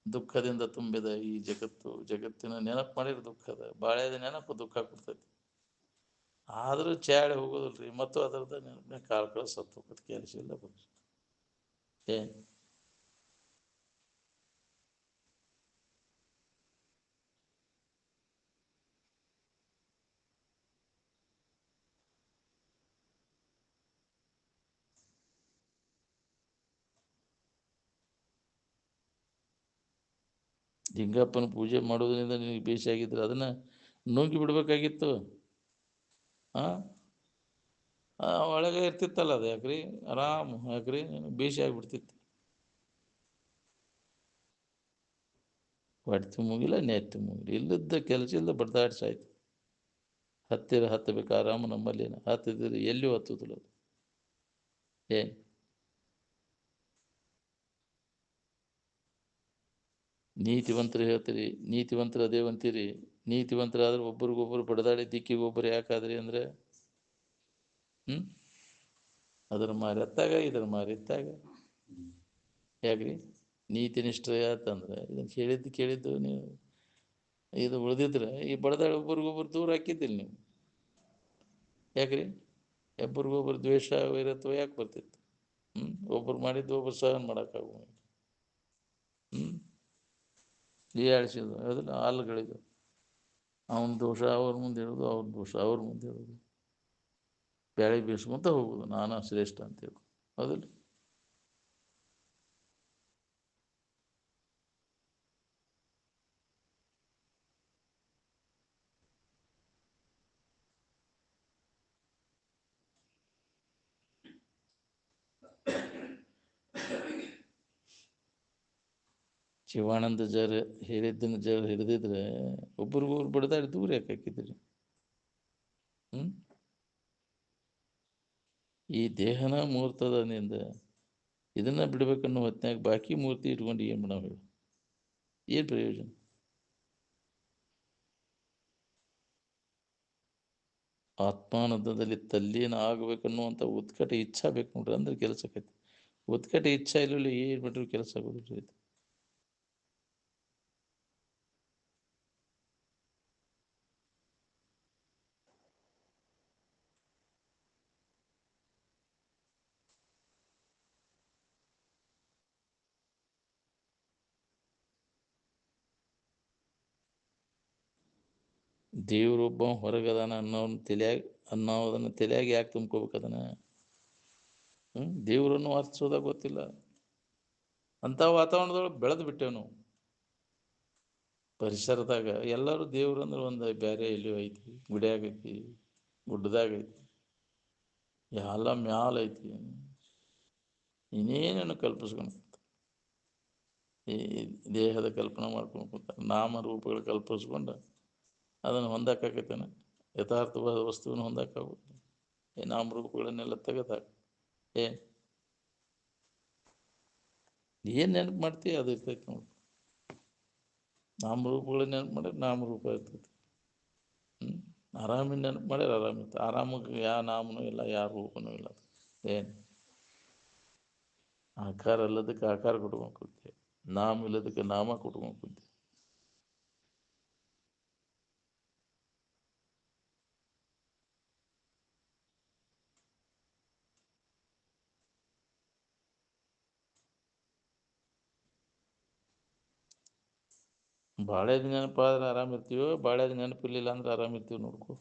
ದುಃಖದಿಂದ ತುಂಬಿದ ಈ ಜಗತ್ತು, ಜಗತ್ತಿನ ನೆನಪು ಮಾಡಿದ್ರೆ ದುಃಖದ ಬಾಳ್ಯದ ನೆನಪು ದುಃಖ ಕೊಡ್ತೈತಿ. ಆದರೂ ಚಾಡಿ ಹೋಗೋದಿಲ್ಲ ರೀ, ಮತ್ತು ಅದರದ ನೆನಪಿನ ಕಾಳು ಕಳ ಸತ್ತು ಹೋಗೋದು ಕೆಲಸ ಇಲ್ಲ ಬರ್ತದೆ. ಏನು ಲಿಂಗಪ್ಪನ ಪೂಜೆ ಮಾಡೋದ್ರಿಂದ ನಿನಗೆ ಬೇಸಿ ಆಗಿದ್ರೆ ಅದನ್ನು ನುಂಗಿ ಬಿಡ್ಬೇಕಾಗಿತ್ತು. ಹಾಂ, ಒಳಗೆ ಇರ್ತಿತ್ತಲ್ಲ ಅದು, ಯಾಕ್ರಿ ಆರಾಮ್, ಯಾಕ್ರಿ ಬೇಸಿ ಆಗಿಬಿಡ್ತಿತ್ತು. ಹೊಟ್ಟೆ ಮುಗಿಲ್ಲ, ನೆತ್ತಿ ಮುಗಿಲ್ಲ, ಇಲ್ಲದ ಕೆಲಸ ಇಲ್ಲದ ಬಡ್ದಾಡ್ಸಾಯ್ತು. ಹತ್ತಬೇಕು ಆರಾಮ, ನಮ್ಮಲ್ಲೇನು ಹತ್ತಿದ್ರೆ ಎಲ್ಲಿ ಹತ್ತುದಿಲ್ಲ ಅದು. ಏನು ನೀತಿವಂತರು ಹೇಳ್ತೀರಿ, ನೀತಿವಂತರು ಅದೇವಂತೀರಿ. ನೀತಿವಂತರಾದ್ರೆ ಒಬ್ರಿಗೊಬ್ರು ಬಡದಾಡಿ ದಿಕ್ಕಿಗೆ ಒಬ್ಬರು ಯಾಕಾದ್ರಿ ಅಂದರೆ ಅದರ ಮಾರಿ ಹತ್ತಾಗ ಇದರ ಮಾರಿ ಎತ್ತಾಗ ಯಾಕ್ರಿ ನೀತಿ ನಿಷ್ಠೆ ಆತಂದ್ರೆ ಇದನ್ನು ಕೇಳಿದ್ದು ನೀವು ಇದು ಉಳಿದಿದ್ರೆ ಈ ಬಡದಾಡಿ ಒಬ್ರಿಗೊಬ್ರು ದೂರ ಹಾಕಿದ್ದಿಲ್ಲ ನೀವು. ಯಾಕ್ರಿ ಒಬ್ರಿಗೊಬ್ರು ದ್ವೇಷ ವೈರತ್ವ ಯಾಕೆ ಬರ್ತಿತ್ತು? ಒಬ್ರು ಮಾಡಿದ್ದು ಒಬ್ರು ಸಹನ ಮಾಡೋಕ್ಕಾಗ ಹೀಯಾಳಿಸಿದ್ರು ಅದನ್ನು ಹಾಲುಗಳಿದು. ಅವನ ದೋಷ ಅವ್ರ ಮುಂದೆ ಹೇಳೋದು, ಅವ್ರ ದೋಷ ಅವ್ರ ಮುಂದೆ ಹೇಳೋದು, ಬ್ಯಾಳೆ ಬೀಸ್ಕೊಂತ ಹೋಗೋದು, ನಾನು ಶ್ರೇಷ್ಠ ಅಂತ ಹೇಳಿ. ಹೌದಿಲ್ಲ? ಶಿವಾನಂದ ಜರ್ ಹೇಳಿದ್ದನ್ನು ಹಿಡಿದಿದ್ರೆ ಒಬ್ರಿಗೊಬ್ರು ಬಡ್ದಾಡಿ ದೂರ ಯಾಕೆ ಹಾಕಿದ್ರಿ? ಈ ದೇಹನ ಮೂರ್ತದಿಂದ ಇದನ್ನು ಬಿಡ್ಬೇಕನ್ನೋ ಹೊತ್ತಿನಾಗ ಬಾಕಿ ಮೂರ್ತಿ ಇಟ್ಕೊಂಡು ಏನು ಮಾಡೋ ಹೇಳಿ? ಏನು ಪ್ರಯೋಜನ? ಆತ್ಮಾನಂದದಲ್ಲಿ ತಲ್ಲೀನ ಆಗಬೇಕನ್ನುವಂಥ ಉತ್ಕಟ ಇಚ್ಛಾ ಬೇಕು ನೋಡ್ರಿ, ಅಂದ್ರೆ ಕೆಲಸ ಆಕೈತಿ. ಉತ್ಕಟ ಇಚ್ಛಾ ಇಲ್ಲ ಏನು ಬಿಟ್ಟರು ಕೆಲಸ ಆಗೋದಿಲ್ಲ ಇದು. ದೇವರೊಬ್ಬ ಹೊರಗದಾನ ಅನ್ನೋದನ್ನು ತಲೆಯಾಗಿ ಯಾಕೆ ತುಂಬ್ಕೋಬೇಕು ಅದನ್ನು? ದೇವರನ್ನು ಅರ್ಥಿಸೋದಾಗ ಗೊತ್ತಿಲ್ಲ. ಅಂಥ ವಾತಾವರಣದೊಳಗೆ ಬೆಳೆದು ಬಿಟ್ಟೇವು ನಾವು. ಪರಿಸರದಾಗ ಎಲ್ಲರೂ ದೇವ್ರು ಅಂದ್ರೆ ಒಂದು ಬೇರೆ ಎಲ್ಲಿಯೋ ಐತಿ, ಗುಡಿಯಾಗ ಐತಿ, ಗುಡ್ಡದಾಗ ಐತಿ, ಎಲ್ಲ ಮ್ಯಾಲ ಐತಿ, ಇನ್ನೇನೇನು ಕಲ್ಪಿಸ್ಕೊಂಡು ಈ ದೇಹದ ಕಲ್ಪನೆ ಮಾಡ್ಕೊಂಡು ಕೂತಾರೆ. ನಾಮರೂಪಗಳು ಕಲ್ಪಿಸ್ಕೊಂಡು ಅದನ್ನು ಹೊಂದಕ್ಕಾಗತ್ತೇನೆ? ಯಥಾರ್ಥವಾದ ವಸ್ತುವನ್ನು ಹೊಂದಕ್ಕಾಗೋದು? ಈ ನಾಮರೂಪಗಳನ್ನೆಲ್ಲ ತೆಗೆದಾಗ ಏನು ನೆನಪು ಮಾಡ್ತೀವಿ ಅದು ಇರ್ತೈತೆ ನೋಡಿ. ನಾಮರೂಪಗಳನ್ನ ನೆನಪು ಮಾಡಿದ್ರೆ ನಾಮರೂಪ ಇರ್ತೈತಿ. ಆರಾಮಿನ ನೆನಪು ಮಾಡ್ಯಾರ ಆರಾಮಿತ್ತು. ಆರಾಮಕ್ಕೆ ಯಾವ ನಾಮನೂ ಇಲ್ಲ, ಯಾವ ರೂಪನೂ ಇಲ್ಲ. ಏನು ಆಕಾರ ಅಲ್ಲದಕ್ಕೆ ಆಕಾರ ಕೊಟ್ಕೊಂಡು ಕೂತೀವಿ, ನಾಮ ಇಲ್ಲದಕ್ಕೆ ನಾಮ ಕೊಟ್ಕೊಂಡು ಕೂತೀವಿ. ಬಾಳೆದ ನೆನಪಾದ್ರೆ ಆರಾಮಿರ್ತೀವೋ, ಬಾಳೆದ ನೆನಪಿರ್ಲಿಲ್ಲ ಅಂದ್ರೆ ಆರಾಮಿರ್ತೀವಿ ನೋಡ್ಕೊ.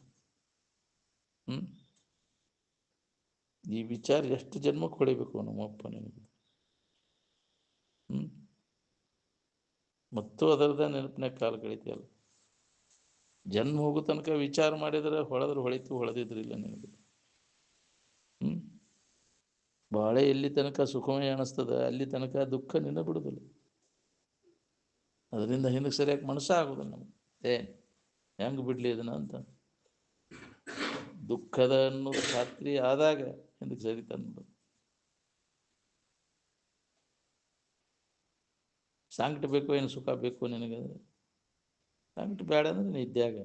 ಈ ವಿಚಾರ ಎಷ್ಟು ಜನ್ಮಕ್ಕೆ ಹೊಡಿಬೇಕು ನಮ್ಮಪ್ಪ ನಿನಗೆ? ಮತ್ತು ಅದರದ ನೆನಪಿನಾಗ ಕಾಲು ಕಳಿತೀಯಲ್ಲ. ಜನ್ಮ ಹೋಗೋ ತನಕ ವಿಚಾರ ಮಾಡಿದ್ರೆ ಹೊಳೆದ್ರೆ ಹೊಳಿತು, ಹೊಳೆದಿದ್ರಿಲ್ಲ ನಿನಗೆ. ಬಾಳೆ ಎಲ್ಲಿ ತನಕ ಸುಖಮಯ ಅನಿಸ್ತದ ಅಲ್ಲಿ ತನಕ ದುಃಖ ನಿನ್ನ ಬಿಡುದಿಲ್ಲ. ಅದರಿಂದ ಹಿಂದಕ್ಕೆ ಸರಿಯಾಗಿ ಮನಸ್ಸ ಆಗೋದಿಲ್ಲ ನಮ್ಗೆ. ಹೆಂಗೆ ಬಿಡಲಿ ಇದನ್ನ ಅಂತ ದುಃಖದ ಅನ್ನೋದು ಖಾತ್ರಿ ಆದಾಗ ಹಿಂದಕ್ಕೆ ಸರಿ ತಂದು ಸಾಂಕ್ಟ್ ಬೇಕು, ಏನು ಸುಖ ಬೇಕು ನಿನಗೆ? ಸಾಂಕ್ಟ್ ಬೇಡ ಅಂದ್ರೆ ನಿದ್ಯಾಗ,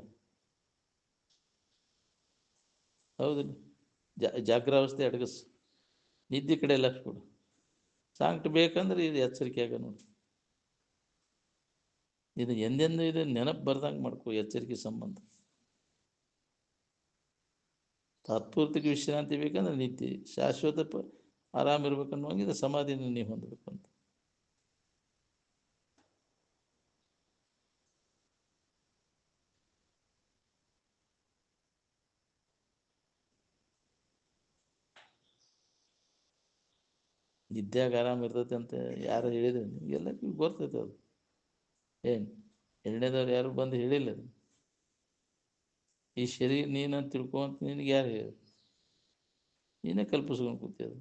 ಹೌದಿಲ್ಲ? ಜಾಗ್ರಾವಸ್ಥೆ ಅಡಗಸ್, ನಿದ್ದೆ ಕಡೆ ಲಕ್ಷ ಕೊಡು. ಸಾಂಕ್ಟ್ ಬೇಕಂದ್ರೆ ಇದು ಎಚ್ಚರಿಕೆಯಾಗ ನೋಡಿ. ಇದು ಎಂದೆಂದು ಇದು ನೆನಪು ಬರ್ದಂಗೆ ಮಾಡ್ಕೋ, ಎಚ್ಚರಿಕೆ ಸಂಬಂಧ. ತಾತ್ಪೂರ್ತಿಕ ವಿಶ್ರಾಂತಿ ಬೇಕಂದ್ರೆ ನಿದ್ದೆ, ಶಾಶ್ವತ ಆರಾಮಿರ್ಬೇಕನ್ನುವಂಗಿದೆ ಸಮಾಧಿನ ನೀವು ಹೊಂದಬೇಕು ಅಂತ. ನಿದ್ಯಾಗ ಆರಾಮ ಇರ್ತೈತೆ ಅಂತ ಯಾರು ಹೇಳಿದ್ರು ನಿಮಗೆಲ್ಲ ಗೊತ್ತೈತೆ ಅದು. ಏನು ಎರಡನೇದವ್ರು ಯಾರು ಬಂದು ಹೇಳಿಲ್ಲ ಅದು. ಈ ಶರೀರ ನೀನಂತ ತಿಳ್ಕೊಂತ ನಿನಗೆ ಯಾರು ಹೇಳಿ? ನೀನೇ ಕಲ್ಪಿಸ್ಕೊಂಡು ಕೂತಿ ಅದು.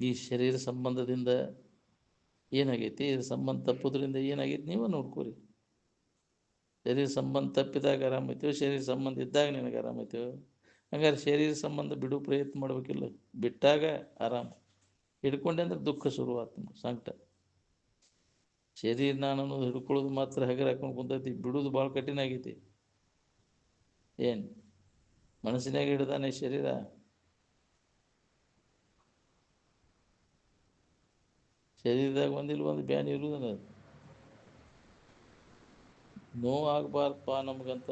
ಈ ಶರೀರ ಸಂಬಂಧದಿಂದ ಏನಾಗೈತಿ, ಇದು ಸಂಬಂಧ ತಪ್ಪೋದ್ರಿಂದ ಏನಾಗೈತಿ ನೀವೇ ನೋಡ್ಕೊರಿ. ಶರೀರ ಸಂಬಂಧ ತಪ್ಪಿದಾಗ ಆರಾಮೈತೇವೆ, ಶರೀರ ಸಂಬಂಧ ಇದ್ದಾಗ ನಿನಗೆ ಆರಾಮೈತೇವೆ. ಹಂಗಾರೆ ಶರೀರ ಸಂಬಂಧ ಬಿಡು ಪ್ರಯತ್ನ ಮಾಡ್ಬೇಕಿಲ್ಲ, ಬಿಟ್ಟಾಗ ಆರಾಮ. ಹಿಡ್ಕೊಂಡೆ ಅಂದ್ರೆ ದುಃಖ ಶುರುವಾತು, ಸಂಕಟ. ಶರೀರ ನಾನು ಅನ್ನೋದು ಹಿಡ್ಕೊಳ್ಳೋದು ಮಾತ್ರ ಹಗರ ಹಾಕೊಂಡು ಕುಂತೈತಿ, ಬಿಡೋದು ಭಾಳ ಕಠಿಣ ಆಗೈತಿ. ಏನು ಮನಸ್ಸಿನಾಗ ಹಿಡ್ದಾನೆ ಶರೀರ. ಶರೀರದಾಗ ಒಂದಿಲ್ಲ ಒಂದು ಬ್ಯಾನಿ ಇರುವುದನ್ನ ಅದು ನೋವು ಆಗಬಾರ್ದಪ್ಪ ನಮ್ಗಂತ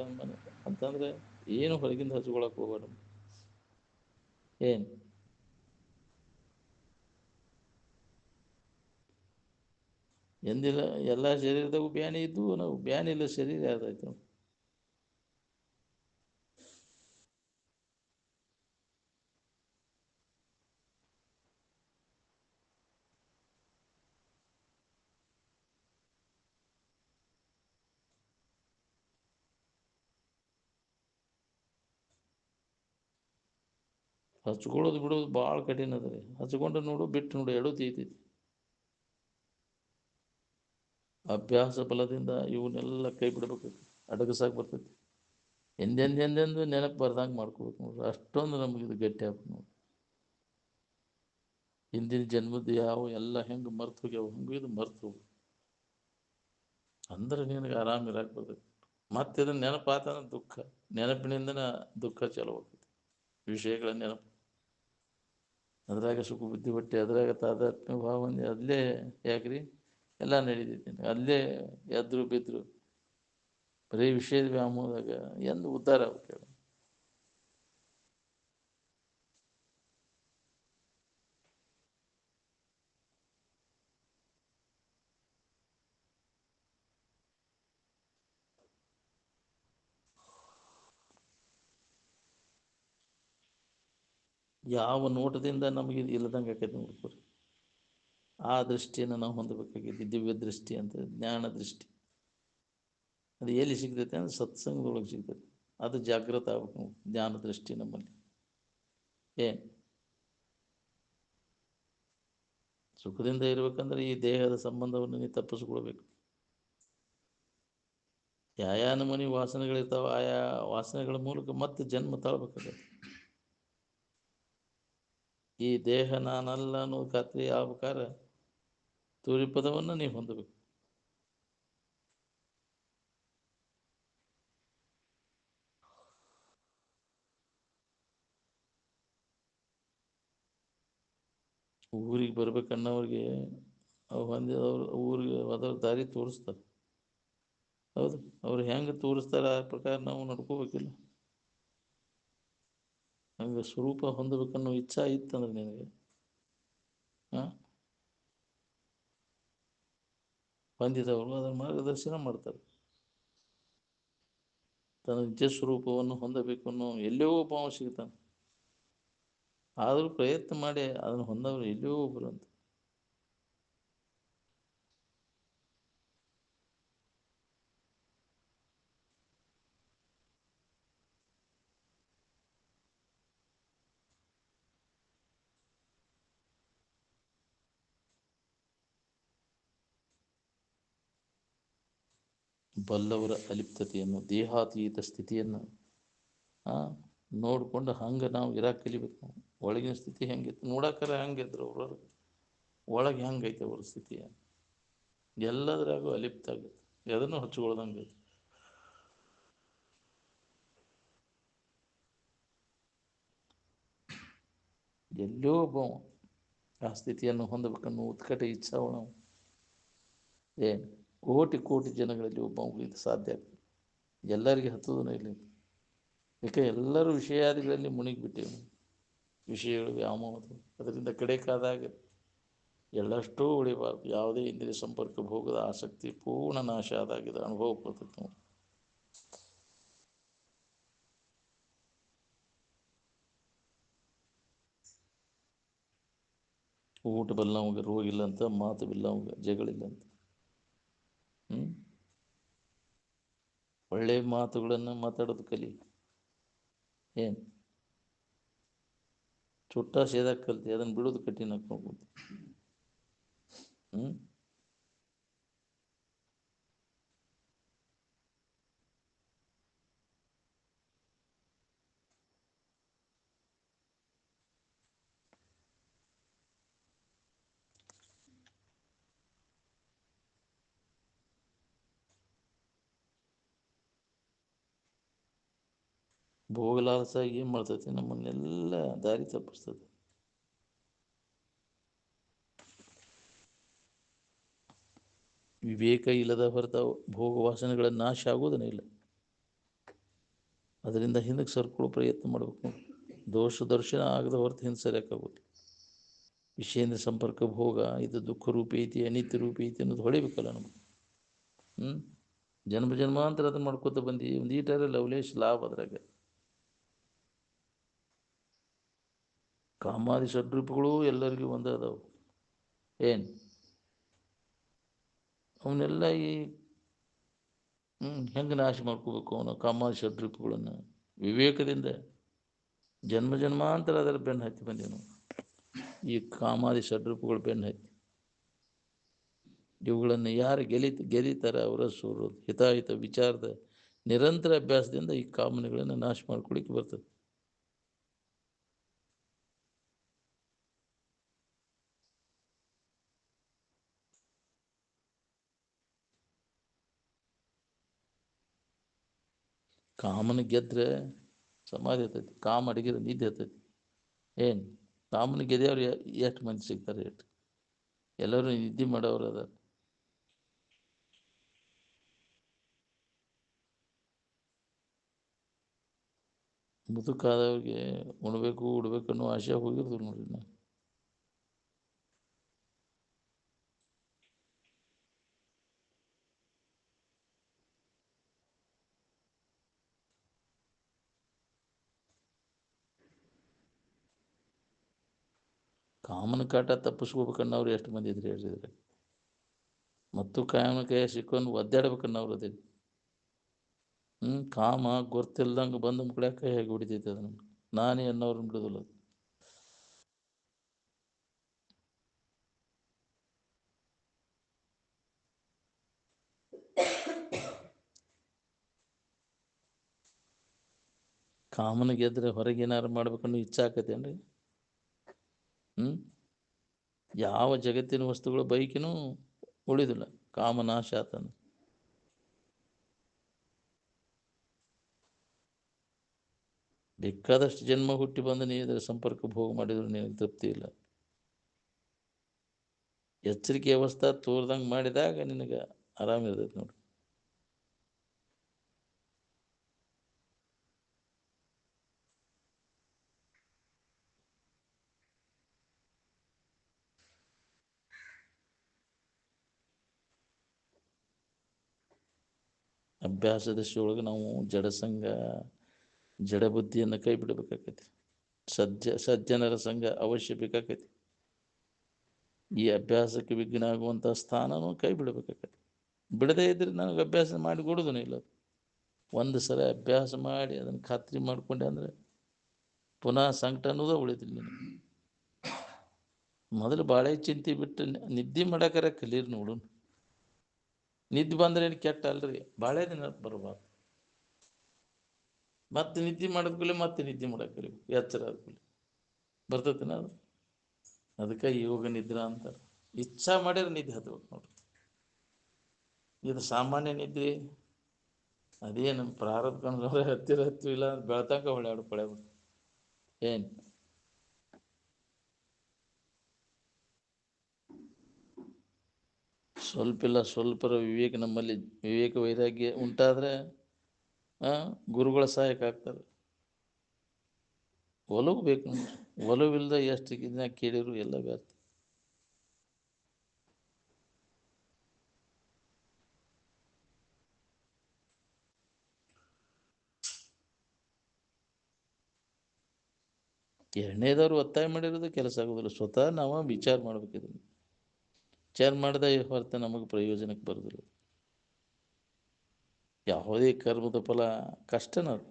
ಅಂತಂದ್ರೆ ಏನು ಹೊರಗಿಂದ ಹಚ್ಕೊಳಕ್ಕೆ ಹೋಗ್ಬೇಡ. ಏನು ಎಂದಿಲ್ಲ, ಎಲ್ಲ ಶರೀರದಾಗೂ ಬ್ಯಾನಿ ಇದ್ದು ನಾವು ಬ್ಯಾನಿ ಇಲ್ಲ ಶರೀರ ಯಾವ್ದಾಯ್ತು. ಹಚ್ಕೊಳ್ಳೋದು ಬಿಡೋದು ಭಾಳ ಕಠಿಣ ಅದ ರೀ. ಹಚ್ಕೊಂಡು ನೋಡು, ಬಿಟ್ಟು ನೋಡು, ಎರಡೂ ತೀತೈತಿ. ಅಭ್ಯಾಸ ಬಲದಿಂದ ಇವನ್ನೆಲ್ಲ ಕೈ ಬಿಡ್ಬೇಕು, ಅಡಗಸಾಗಿ ಬರ್ತೈತಿ. ಎಂದೆಂದೆಂದೆಂದು ನೆನಪು ಬರ್ದಂಗೆ ಮಾಡ್ಕೋಬೇಕು ನೋಡ್ರಿ, ಅಷ್ಟೊಂದು ನಮಗೆ ಇದು ಗಟ್ಟಿ ಆಗ್ಬೇಕು ನೋಡಿ. ಹಿಂದಿನ ಜನ್ಮದ್ದು ಯಾವ ಎಲ್ಲ ಹೆಂಗೆ ಮರ್ತು ಹೋಗ್ಯಾವ ಹಂಗೆ ಇದು ಮರ್ತು ಹೋಗ್ಬೇಕು ಅಂದ್ರೆ ನಿನಗೆ ಆರಾಮ ಇರಕ್ಕೆ ಬರ್ತೈತಿ. ಮತ್ತೆ ಇದನ್ನು ನೆನಪಾತಂದ್ರೆ ದುಃಖ, ನೆನಪಿನಿಂದನ ದುಃಖ ಚಲೋ ಹೋಗ್ತೈತಿ. ವಿಷಯಗಳ ನೆನಪು, ಅದ್ರಾಗ ಸುಖ ಬುದ್ಧಿ ಹೊಟ್ಟೆ, ಅದ್ರಾಗ ತಾದಾತ್ಮ್ಯ ಭಾವ ಅಲ್ಲೇ ಯಾಕ್ರಿ ಎಲ್ಲ ನಡೀತೈತಿ. ಅಲ್ಲೇ ಎದ್ರು ಬಿದ್ರು ಬರೀ ವಿಷಯದ ವ್ಯಾಮೋದಾಗ ಎಂದು ಉದ್ಧಾರ ಆಗ್ಬೇಕು. ಯಾವ ನೋಟದಿಂದ ನಮಗೆ ಇದು ಇಲ್ಲದಂಗೆ ಆಕೈತೆ ನೋಡ್ಕೊರಿ. ಆ ದೃಷ್ಟಿಯನ್ನು ನಾವು ಹೊಂದಬೇಕಾಗೈತಿ, ದಿವ್ಯ ದೃಷ್ಟಿ ಅಂತ, ಜ್ಞಾನ ದೃಷ್ಟಿ. ಅದು ಎಲ್ಲಿ ಸಿಗ್ತೈತೆ ಅಂದ್ರೆ ಸತ್ಸಂಗದೊಳಗೆ ಸಿಗ್ತೈತೆ. ಅದು ಜಾಗೃತ ಆಗ್ಬೇಕು, ಜ್ಞಾನ ದೃಷ್ಟಿ ನಮ್ಮಲ್ಲಿ. ಏನು ಸುಖದಿಂದ ಇರಬೇಕಂದ್ರೆ ಈ ದೇಹದ ಸಂಬಂಧವನ್ನು ನೀವು ತಪ್ಪಿಸ್ಕೊಳ್ಬೇಕು. ಯಾಯಾ ನಮೂನಿ ವಾಸನೆಗಳಿರ್ತಾವೆ, ಆಯಾ ವಾಸನೆಗಳ ಮೂಲಕ ಮತ್ತೆ ಜನ್ಮ ತಾಳ್ಬೇಕಾಗತ್ತೆ. ಈ ದೇಹ ನಾನಲ್ಲ ಅನ್ನೋ ಖಾತ್ರಿ ಆಗ್ಬೇಕಾದ್ರೆ ತೂರಿಪದವನ್ನು ನೀವು ಹೊಂದಬೇಕು. ಊರಿಗೆ ಬರ್ಬೇಕನ್ನೋರಿಗೆ ಹೊಂದಿದವ್ರು ಊರಿಗೆ ಹೋದವ್ರ ದಾರಿ ತೋರಿಸ್ತಾರೆ. ಹೌದು, ಅವ್ರು ಹೆಂಗೆ ತೋರಿಸ್ತಾರೆ ಆ ಪ್ರಕಾರ ನಾವು ನಡ್ಕೋಬೇಕಿಲ್ಲ. ಹಂಗೆ ಸ್ವರೂಪ ಹೊಂದಬೇಕನ್ನೋ ಇಚ್ಛಾ ಇತ್ತಂದ್ರೆ ನಿನಗೆ ಹಾಂ ಹೊಂದಿದವರು ಅದರ ಮಾರ್ಗದರ್ಶನ ಮಾಡ್ತಾರೆ. ತನ್ನ ನಿಜ ಸ್ವರೂಪವನ್ನು ಹೊಂದಬೇಕು ಅನ್ನೋ ಎಲ್ಲೋ ಒಬ್ಬ ಸಿಗ್ತಾನೆ. ಆದರೂ ಪ್ರಯತ್ನ ಮಾಡಿ ಅದನ್ನು ಹೊಂದವರು ಎಲ್ಲೋ ಒಬ್ಬರು ಅಂತ. ಬಲ್ಲವರ ಅಲಿಪ್ತತೆಯನ್ನು, ದೇಹಾತೀತ ಸ್ಥಿತಿಯನ್ನು ನೋಡಿಕೊಂಡು ಹಂಗೆ ನಾವು ಇರಕ್ಕೆ ಕಲಿಬೇಕು. ನಾವು ಒಳಗಿನ ಸ್ಥಿತಿ ಹೆಂಗಿತ್ತು ನೋಡಕ್ಕಾರ, ಹೆಂಗಿದ್ರು ಅವ್ರವ್ರು ಒಳಗೆ ಹೆಂಗೈತೆ ಅವ್ರ ಸ್ಥಿತಿ. ಎಲ್ಲದ್ರಾಗೂ ಅಲಿಪ್ತ ಆಗುತ್ತೆ, ಎದನ್ನು ಹಚ್ಕೊಳ್ದಂಗೆ. ಎಲ್ಲೋ ಒಬ್ಬ ಆ ಸ್ಥಿತಿಯನ್ನು ಹೊಂದಬೇಕನ್ನೋ ಉತ್ಕಟ ಇಚ್ಛಾವ ನಾವು ಏನು ಕೋಟಿ ಕೋಟಿ ಜನಗಳಲ್ಲಿ ಒಬ್ಬ ಇದು ಸಾಧ್ಯ ಆಗ್ತದೆ. ಎಲ್ಲರಿಗೆ ಹತ್ತೋದೂ ಇಲ್ಲ. ಯಾಕೆ ಎಲ್ಲರೂ ವಿಷಯಾದಿಗಳಲ್ಲಿ ಮುಳುಗಿಬಿಟ್ಟೇವೆ. ವಿಷಯಗಳು ವ್ಯಾಮೋಹ, ಅದರಿಂದ ಕಡೆಕಾದಾಗ ಎಲ್ಲಷ್ಟೂ ಉಳಿಬಾರ್ದು. ಯಾವುದೇ ಇಂದ್ರಿಯ ಸಂಪರ್ಕ ಭೋಗದ ಆಸಕ್ತಿ ಪೂರ್ಣ ನಾಶ ಆದಾಗಿದೆ ಅನುಭವ ಕೊಡ್ತೈತೆ ನಾವು. ಊಟ ಬಲ್ಲವಾಗ ರೋಗ ಇಲ್ಲ ಅಂತ, ಮಾತು ಬಿಲ್ಲವಾಗ ಜಗಳಿಲ್ಲ ಅಂತ. ಒಳ್ಳೆಯ ಮಾತುಗಳನ್ನು ಮಾತಾಡೋದು ಕಲಿ. ಏನು ಚುಟ್ಟ ಸೇದಾಗ ಕಲ್ತಿ, ಅದನ್ನು ಬಿಡೋದು ಕಠಿಣ ಆಗ್ಬೋದು. ಭೋಗಲಾಲಸ ಏನು ಮಾಡ್ತೈತಿ, ನಮ್ಮನ್ನೆಲ್ಲ ದಾರಿ ತಪ್ಪಿಸ್ತದೆ. ವಿವೇಕ ಇಲ್ಲದ ಹೊರತ ಭೋಗ ವಾಸನೆಗಳ ನಾಶ ಆಗೋದನ್ನೇ ಇಲ್ಲ. ಅದರಿಂದ ಹಿಂದಕ್ಕೆ ಸರ್ಕೊಳ್ಳೋ ಪ್ರಯತ್ನ ಮಾಡಬೇಕು. ದೋಷ ದರ್ಶನ ಆಗದ ಹೊರತು ಹಿಂದೆ ಸರಿಯಾಕಾಗೋದು. ವಿಷಯೇಂದ್ರ ಸಂಪರ್ಕ ಭೋಗ ಇದು ದುಃಖ ರೂಪಿ ಐತಿ, ಅನಿತ್ಯ ರೂಪಿ ಐತಿ ಅನ್ನೋದು ಹೊಳಿಬೇಕಲ್ಲ ನಮಗೆ. ಜನ್ಮ ಜನ್ಮಾಂತರ ಅದನ್ನು ಮಾಡ್ಕೋತ ಬಂದು ಒಂದು ಈಟರ ಲವಲೇಶ್ ಲಾಭ ಅದ್ರಾಗ. ಕಾಮಾದಿ ಷಡ್ರೂಪಗಳು ಎಲ್ಲರಿಗೂ ಒಂದೇ ಅದಾವು. ಏನು ಅವನ್ನೆಲ್ಲ ಈ ಹೆಂಗೆ ನಾಶ ಮಾಡ್ಕೋಬೇಕು ಅವನು ಕಾಮಾದಿ ಷಡ್ರೂಪಗಳನ್ನು? ವಿವೇಕದಿಂದ ಜನ್ಮ ಜನ್ಮಾಂತರ ಅದರ ಬೆನ್ನು ಹತ್ತಿ ಬಂದೀವಿ ನಾವು. ಈ ಕಾಮಾದಿ ಷಡ್ರೂಪಗಳು ಬೆನ್ನು ಹತ್ತಿ ಇವುಗಳನ್ನು ಯಾರು ಗೆದೀತಾರೆ ಅವರ ಸೋರೋದು. ಹಿತಾಹಿತ ವಿಚಾರದ ನಿರಂತರ ಅಭ್ಯಾಸದಿಂದ ಈ ಕಾಮನೆಗಳನ್ನು ನಾಶ ಮಾಡ್ಕೊಳ್ಳಿಕ್ಕೆ ಬರ್ತದೆ. ಕಾಮನ ಗೆದ್ರೆ ಸಮಾಧಿ ಹತ್ತೈತಿ, ಕಾಮ ಅಡಗಿದ್ರೆ ನಿದ್ದೆ ಹತ್ತೈತಿ. ಏನು ಕಾಮನ ಗೆದೆಯವ್ರು ಎಷ್ಟು ಮಂದಿ ಸಿಗ್ತಾರೆ? ಎಷ್ಟು ಎಲ್ಲರೂ ನಿದ್ದೆ ಮಾಡೋರು ಅದ. ಮುದುಕಾದವ್ರಿಗೆ ಉಣ್ಬೇಕು ಉಡ್ಬೇಕು ಅನ್ನೋ ಆಶೆ ಹೋಗಿರ್ದು ನೋಡ್ರಿ. ನಾ ಕಾಮನ ಕಾಟ ತಪ್ಪಿಸ್ಕೋಬೇಕನ್ನೋರು ಎಷ್ಟು ಮಂದಿ ಇದ್ರಿ ಹೇಳಿದ್ರೆ. ಮತ್ತು ಕಾಮನ ಕೈ ಸಿಕ್ಕೊಂಡು ಒದ್ದಾಡ್ಬೇಕನ್ನೋರು ಅದೇ. ಕಾಮ ಗೊತ್ತಿಲ್ದಂಗೆ ಬಂದು ಮುಕ್ಳ್ಯಾಕ ಕೈ ಹೇಗೆ ಹೊಡಿತೈತೆ ಅದನ್ನು. ನಾನೇ ಅನ್ನೋರನ್ನ ಬಿಡೋದಿಲ್ಲ. ಕಾಮನ ಗೆದ್ರೆ ಹೊರಗೆ ಏನಾರು ಮಾಡ್ಬೇಕನ್ನೋ ಇಚ್ಛೆ ಆಕತ್ತೇನ್ರಿ? ಯಾವ ಜಗತ್ತಿನ ವಸ್ತುಗಳು ಬೈಕಿನೂ ಉಳಿದಿಲ್ಲ, ಕಾಮನಾಶ ಆತನು. ಬೇಕಾದಷ್ಟು ಜನ್ಮ ಹುಟ್ಟಿ ಬಂದು ನೀ ಇದರ ಸಂಪರ್ಕ ಭೋಗ ಮಾಡಿದ್ರು ನಿನಗೆ ತೃಪ್ತಿ ಇಲ್ಲ. ಎಚ್ಚರಿಕೆ ಅವಸ್ಥಾ ತೋರ್ದಂಗೆ ಮಾಡಿದಾಗ ನಿನಗೆ ಆರಾಮಿರ್ತೈತೆ ನೋಡಿ. ಅಭ್ಯಾಸ ದಶೆಯೊಳಗೆ ನಾವು ಜಡಸಂಗ ಜಡ ಬುದ್ಧಿಯನ್ನು ಕೈ ಬಿಡಬೇಕಾಕೈತಿ. ಸಜ್ಜನರ ಸಂಘ ಅವಶ್ಯ ಬೇಕಾಕೈತಿ. ಈ ಅಭ್ಯಾಸಕ್ಕೆ ವಿಘ್ನ ಆಗುವಂಥ ಸ್ಥಾನನೂ ಕೈ ಬಿಡಬೇಕಾಕೈತಿ. ಬಿಡದೇ ಇದ್ರೆ ನನಗೆ ಅಭ್ಯಾಸ ಮಾಡಿ ಕೊಡೋದೂ ಇಲ್ಲ. ಒಂದು ಸಲ ಅಭ್ಯಾಸ ಮಾಡಿ ಅದನ್ನು ಖಾತ್ರಿ ಮಾಡಿಕೊಂಡೆ ಅಂದರೆ ಪುನಃ ಸಂಕಟ ಅನ್ನೋದೇ ಉಳಿದಿಲ್ಲ ನಿನಗೆ. ಮೊದಲು ಬಾಳೆ ಚಿಂತೆ ಬಿಟ್ಟು ನಿದ್ದೆ ಮಾಡಾಕರ ಕಲೀರಿ ನೋಡು. ನಿದ್ದೆ ಬಂದ್ರೆ ಏನು ಕೆಟ್ಟ ಅಲ್ರಿ, ಬಾಳೆ ದಿನ ಬರಬಾರ್ದು. ಮತ್ತೆ ನಿದ್ದೆ ಮಾಡಿದ್ಕೂಲೆ ಮತ್ತೆ ನಿದ್ದೆ ಮಾಡಾಕರಿ, ಎಚ್ಚರ ಆದ್ಕೂಲೆ ಬರ್ತೈತಿನ ಅದು. ಅದಕ್ಕೆ ಯೋಗ ನಿದ್ರಾ ಅಂತಾರೆ. ಇಚ್ಛಾ ಮಾಡ್ಯಾರ ನಿದ್ದೆ ಹತ್ಬೇಕು ನೋಡ್ರಿ. ಇದು ಸಾಮಾನ್ಯ ನಿದ್ರೆ. ಅದೇನು ಪ್ರಾರಬ್ಧ ಕಂಡ್ರೆ ಹತ್ತಿರ ಇಲ್ಲ ಬೆಳ್ತಂಕ ಹೊಳ್ಯಾಡು ಪಳೆ ಬಿಡು. ಏನು ಸ್ವಲ್ಪ ಸ್ವಲ್ಪರ ವಿವೇಕ ನಮ್ಮಲ್ಲಿ ವಿವೇಕ ವೈರಾಗ್ಯ ಉಂಟಾದರೆ ಗುರುಗಳ ಸಹಾಯಕ ಆಗ್ತಾರೆ. ಒಲವು ಬೇಕು ನಮ್ಗೆ. ಒಲವಿಲ್ಲದ ಎಷ್ಟು ಇದನ್ನ ಕೇಳಿದ್ರು ಎಲ್ಲ ವ್ಯರ್ಥ. ಎರಡನೇದವ್ರು ಒತ್ತಾಯ ಮಾಡಿರೋದು ಕೆಲಸ ಆಗೋದಿಲ್ಲ. ಸ್ವತಃ ನಾವು ವಿಚಾರ ಮಾಡ್ಬೇಕಿದೆ. ವಿಚಾರ ಮಾಡಿದ ಹೊರತು ನಮಗೆ ಪ್ರಯೋಜನಕ್ಕೆ ಬರೋದಿಲ್ಲ. ಯಾವುದೇ ಕರ್ಮದ ಫಲ ಕಷ್ಟನ ಅದು.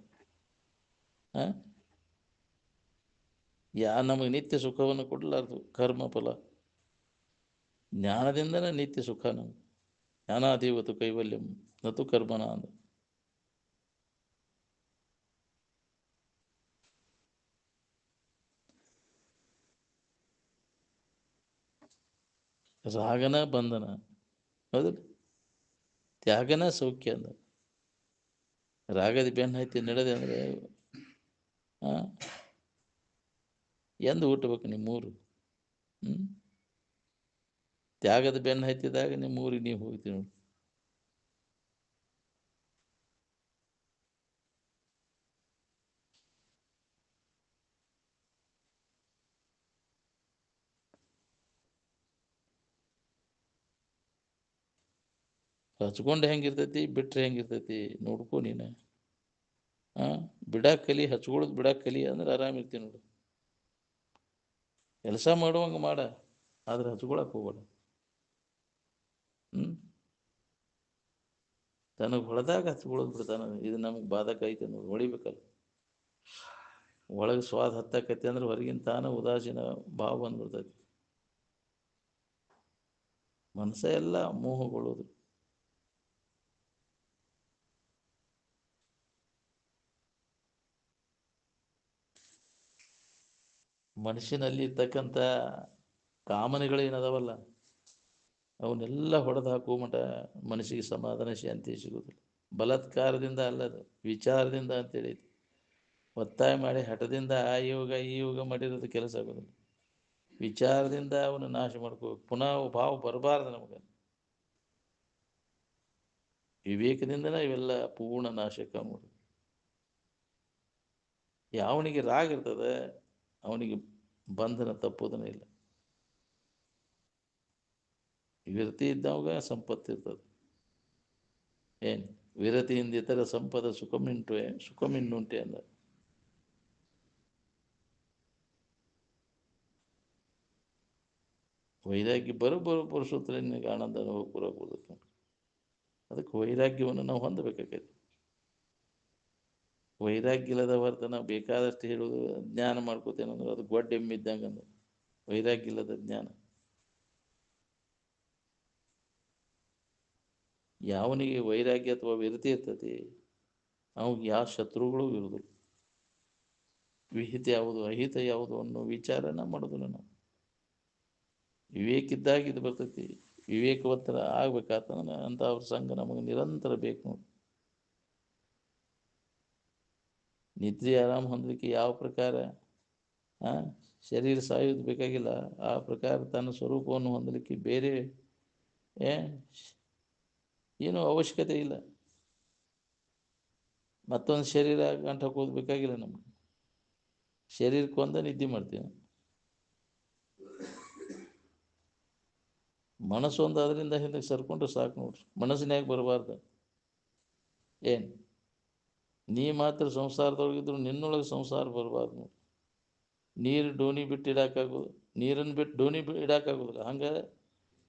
ನಮಗೆ ನಿತ್ಯ ಸುಖವನ್ನು ಕೊಡಲಾರ್ದು ಕರ್ಮ ಫಲ. ಜ್ಞಾನದಿಂದನೇ ನಿತ್ಯ ಸುಖ ನಮಗೆ. ಜ್ಞಾನಾದೇವತು ಕೈವಲ್ಯಂ ನತು ಕರ್ಮನ ಅಂದ. ರಾಗನ ಬಂಧನ ಹೌದಿಲ್ಲ, ತ್ಯಾಗನ ಸೌಖ್ಯ ಅಂದ. ರಾಗದ ಬೆನ್ನು ಹತ್ತಿ ನಡೆದೆ ಅಂದರೆ ಎಂದು ಹುಟ್ಟಬೇಕು ನಿಮ್ಮೂರು. ತ್ಯಾಗದ ಬೆನ್ನು ಹತ್ತಿದಾಗ ನಿಮ್ಮೂರಿಗೆ ನೀವು ಹೋಗ್ತೀವಿ ನೋಡಿ. ಹಚ್ಕೊಂಡು ಹೆಂಗಿರ್ತೈತಿ, ಬಿಟ್ಟರೆ ಹೆಂಗಿರ್ತೈತಿ ನೋಡ್ಕೊ ನೀನು. ಬಿಡಾಕ್ ಕಲಿ, ಹಚ್ಕೊಳ್ಳೋದು ಬಿಡಾಕ್ ಕಲಿ ಅಂದ್ರೆ ಆರಾಮಿರ್ತೀವಿ ನೋಡು. ಕೆಲಸ ಮಾಡುವಂಗೆ ಮಾಡ, ಆದ್ರೆ ಹಚ್ಕೊಳಕ್ಕೆ ಹೋಗ್ಬೇಡ. ತನಗೆ ಹೊಡೆದಾಗ ಹಚ್ಕೊಳ್ಳೋದು ಬಿಡ್ತಾನೆ. ಇದು ನಮಗೆ ಬಾಧಕ ಐತೆ ಅನ್ನೋದು ಹೊಡಿಬೇಕಲ್ಲ. ಒಳಗೆ ಸ್ವಾದ ಹತ್ತಕೈತಿ ಅಂದ್ರೆ ಹೊರಗಿನ ತಾನ ಉದಾಸೀನ ಭಾವ ಬಂದ್ಬಿಡ್ತೈತಿ. ಮನಸ್ಸ ಎಲ್ಲ ಮೋಹಗೊಳ್ಳೋದು. ಮನುಷ್ಯನಲ್ಲಿ ಇರ್ತಕ್ಕಂಥ ಕಾಮನೆಗಳೇನದಾವಲ್ಲ, ಅವನ್ನೆಲ್ಲ ಹೊಡೆದು ಹಾಕುವ ಮಟ ಮನಸ್ಸಿಗೆ ಸಮಾಧಾನ ಶಾಂತಿ ಸಿಗೋದಿಲ್ಲ. ಬಲಾತ್ಕಾರದಿಂದ ಅಲ್ಲದು, ವಿಚಾರದಿಂದ ಅಂತೇಳಿ ಒತ್ತಾಯ ಮಾಡಿ ಹಠದಿಂದ ಆ ಯೋಗ ಈ ಯೋಗ ಮಾಡಿರೋದು ಕೆಲಸ ಆಗೋದಿಲ್ಲ. ವಿಚಾರದಿಂದ ಅವನು ನಾಶ ಮಾಡ್ಕೋಬೇಕು. ಪುನಃ ಭಾವ ಬರಬಾರ್ದು ನಮಗೆ. ವಿವೇಕದಿಂದನೇ ಇವೆಲ್ಲ ಪೂರ್ಣ ನಾಶಕ ಮಾಡೋದು. ಯಾವನಿಗೆ ರಾಗ ಇರ್ತದೆ ಅವನಿಗೆ ಬಂಧನ ತಪ್ಪೋದನೇ ಇಲ್ಲ. ವಿರತಿ ಇದ್ದವಾಗ ಸಂಪತ್ತು ಇರ್ತದೆ. ಏನು ವಿರತಿಯಿಂದ ಇತರ ಸಂಪದ ಸುಖಮಿನ್ನುಂಟೆ ಅಂದ. ವೈರಾಗ್ಯ ಬರೋಬ್ಬರ ಸೂತ್ರ ನಿನಗೆ ಆನಂದ ಅನುಭವ ಪೂರಕ. ಅದಕ್ಕೆ ವೈರಾಗ್ಯವನ್ನು ನಾವು ಹೊಂದಬೇಕಾಗೈತಿ. ವೈರಾಗ್ಯ ಇಲ್ಲದ ಹೊರತು ನಾವು ಬೇಕಾದಷ್ಟು ಹೇಳೋದು ಜ್ಞಾನ ಮಾಡ್ಕೋತೇನೆ ಅಂದ್ರೆ ಅದು ಗೊಡ್ಡ ಎಮ್ಮಿದ್ದಂಗೆ ಅಂದ್ರೆ ವೈರಾಗ್ಯ ಇಲ್ಲದ ಜ್ಞಾನ. ಯಾವನಿಗೆ ವೈರಾಗ್ಯ ಅಥವಾ ವಿರತಿ ಇರ್ತತಿ ಅವನಿಗೆ ಯಾವ ಶತ್ರುಗಳು ಇರುವುದಿಲ್ಲ. ವಿಹಿತ ಯಾವುದು ಅಹಿತ ಯಾವುದು ಅನ್ನೋ ವಿಚಾರನ ಮಾಡೋದಿಲ್ಲ ನಾವು. ವಿವೇಕ ಇದ್ದಾಗ ಇದು ಬರ್ತೈತಿ. ವಿವೇಕವಂತರ ಆಗ್ಬೇಕಾತಂದ್ರೆ ಅಂತ ಅವ್ರ ಸಂಘ ನಮಗೆ ನಿರಂತರ ಬೇಕು ನೋಡಿ. ನಿದ್ರೆ ಆರಾಮ ಹೊಂದಲಿಕ್ಕೆ ಯಾವ ಪ್ರಕಾರ ಶರೀರ ಸಾಯೋದು ಬೇಕಾಗಿಲ್ಲ. ಆ ಪ್ರಕಾರ ತನ್ನ ಸ್ವರೂಪವನ್ನು ಹೊಂದಲಿಕ್ಕೆ ಬೇರೆ ಏನೂ ಅವಶ್ಯಕತೆ ಇಲ್ಲ. ಮತ್ತೊಂದು ಶರೀರ ಗಂಟು ಹಾಕೋದು ಬೇಕಾಗಿಲ್ಲ ನಮ್ಗೆ. ಶರೀರಕ್ಕೆ ಒಂದ ನಿದ್ದೆ ಮಾಡ್ತೀವಿ. ಮನಸ್ಸು ಒಂದು ಅದರಿಂದ ಹಿಂದಕ್ಕೆ ಸರ್ಕೊಂಡ್ರೆ ಸಾಕು ನೋಡ್ರಿ. ಮನಸ್ಸಿನಾಗ ಬರಬಾರ್ದು. ಏನು ನೀ ಮಾತ್ರ ಸಂಸಾರದೊಳಗಿದ್ರು ನಿನ್ನೊಳಗೆ ಸಂಸಾರ ಬರಬಾರ್ದು ನೋಡಿ. ನೀರು ಡೋಣಿ ಬಿಟ್ಟು ಇಡೋಕ್ಕಾಗೋದು, ನೀರನ್ನು ಬಿಟ್ಟು ಡೋಣಿ ಇಡೋಕ್ಕಾಗೋದಿಲ್ಲ. ಹಂಗೆ